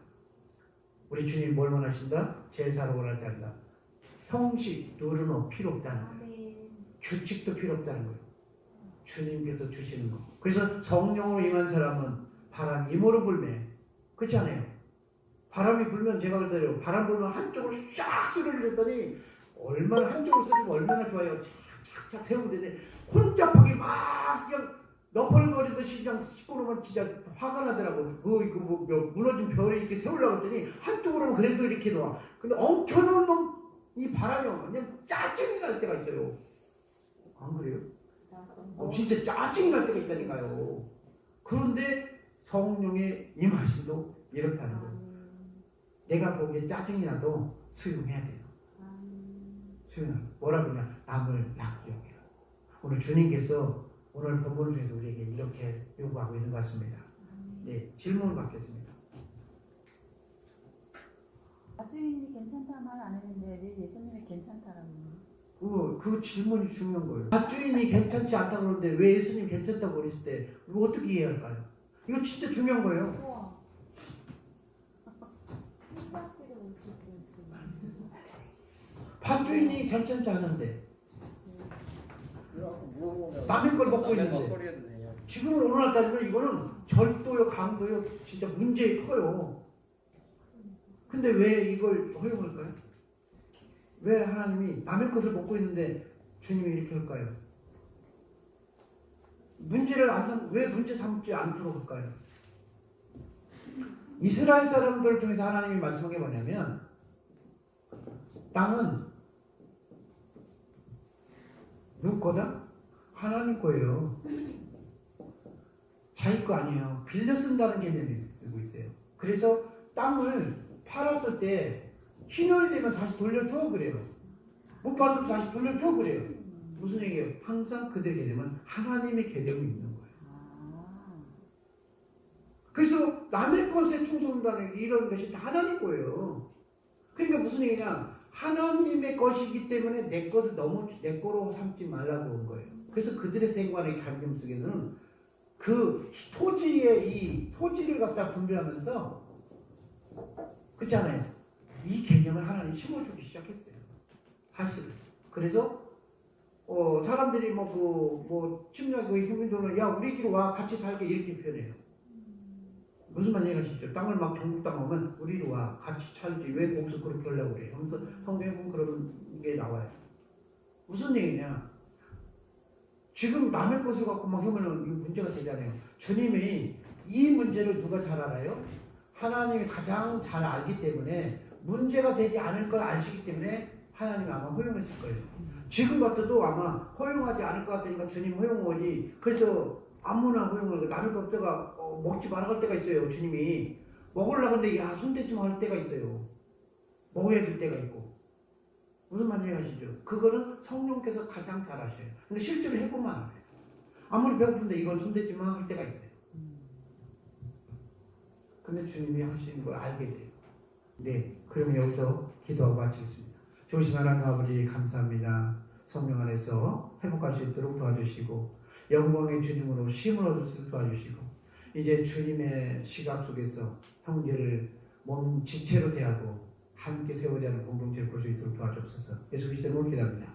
우리 주님 뭘 원하신다? 제사로 원할 때 한다. 형식, 누르노 필요 없다는 거예요. 규칙도 필요 없다는 거예요. 주님께서 주시는 거. 그래서 성령으로 임한 사람은 바람 힘으로 불매. 그렇지 않아요? 바람이 불면 제가 그랬어요. 바람 불면 한쪽으로 쫙 소리를 냈더니 얼마나 한쪽으로 쓰면 얼마나 좋아요. 착착착 세우면 되는데 혼잡하게 막 그냥 너펄거리듯이 그냥 시끄러우면 진짜 화가 나더라고. 무너진 별에 이렇게 세우려고 했더니 한쪽으로는 그래도 이렇게 놓아. 근데 엉켜놓은 놈 이 바람이 오면 그냥 짜증이 날 때가 있어요. 안 그래요? 진짜 짜증이 날 때가 있다니까요. 그런데 성령의 임하심도 이렇다는 거예요. 내가 보기에 짜증이 나도 수용해야 돼요. 수용해요. 뭐라 그러냐? 남을 낫게 여기라. 오늘 주님께서 오늘 본문을 통해서 우리에게 이렇게 요구하고 있는 것 같습니다. 네, 질문을 받겠습니다. 주인이 괜찮다는 말 안 했는데 왜 예수님이 괜찮다라고? 그 질문이 중요한 거예요. 밭주인이 괜찮지 않다고 그러는데 왜 예수님 괜찮다고 그랬을 때 이거 어떻게 이해할까요? 이거 진짜 중요한 거예요. 우와. 밭주인이 괜찮지 않은데 남의 걸 먹고 있는데 지금은 오늘날 따지면 이거는 절도요 강도요 진짜 문제 커요. 근데 왜 이걸 허용할까요? 왜 하나님이 남의 것을 먹고 있는데 주님이 이렇게 할까요? 왜 문제 삼지 않도록 할까요? 이스라엘 사람들을 통해서 하나님이 말씀한 게 뭐냐면 땅은 누구 거다? 하나님 거예요. 자기 거 아니에요. 빌려 쓴다는 개념이 쓰고 있어요. 그래서 땅을 팔았을 때 희년이 되면 다시 돌려줘 그래요. 못 받으면 다시 돌려줘 그래요. 무슨 얘기예요? 항상 그들의 개념은 하나님의 개념이 있는 거예요. 그래서 남의 것에 충성한다는 이런 것이 다 하나님 거예요. 그러니까 무슨 얘기냐? 하나님의 것이기 때문에 내 것을 너무 내 거로 삼지 말라고 한 거예요. 그래서 그들의 생관의 감정 속에서는 그 토지의 이 토지를 갖다 분별하면서 그렇지 않아요? 이 개념을 하나님 심어주기 시작했어요. 사실은. 그래서 사람들이 침략의 흉민도는 야 우리끼리 와 같이 살게 이렇게 표현해요. 무슨 말 이해하시죠? 땅을 막 정복당하면 우리로 와 같이 살지 왜 거기서 그렇게 하려고 그래? 하면서 성경에 보면 그런 게 나와요. 무슨 얘기냐? 지금 남의 것을 갖고 막 하면은 문제가 되잖아요. 주님이 이 문제를 누가 잘 알아요? 하나님이 가장 잘 알기 때문에 문제가 되지 않을 걸 아시기 때문에 하나님이 아마 허용했을 거예요. 지금 같아도 아마 허용하지 않을 것 같으니까 주님 허용하지. 그래서 아무나 허용을 남의 것들가 먹지 말아갈 때가 있어요. 주님이 먹으려고 하는데 야 손대지 마 할 때가 있어요. 먹어야 될 때가 있고. 무슨 말인지 아시죠? 그거는 성령께서 가장 잘 아셔요. 근데 실제로 해보면 알아요. 아무리 배고픈데 이건 손대지 마 할 때가 있어요. 근데 주님이 하시는 걸 알게 돼요. 네, 그러면 여기서 기도하고 마치겠습니다. 좋으신 하나님 아버지 감사합니다. 성령 안에서 회복할 수 있도록 도와주시고 영광의 주님으로 쉼을 얻을 수 있도록 도와주시고 이제 주님의 시각 속에서 형제를 몸 지체로 대하고 함께 세우자는 공동체를 볼 수 있도록 도와주옵소서. 예수 그리스도의 이름으로 기도합니다.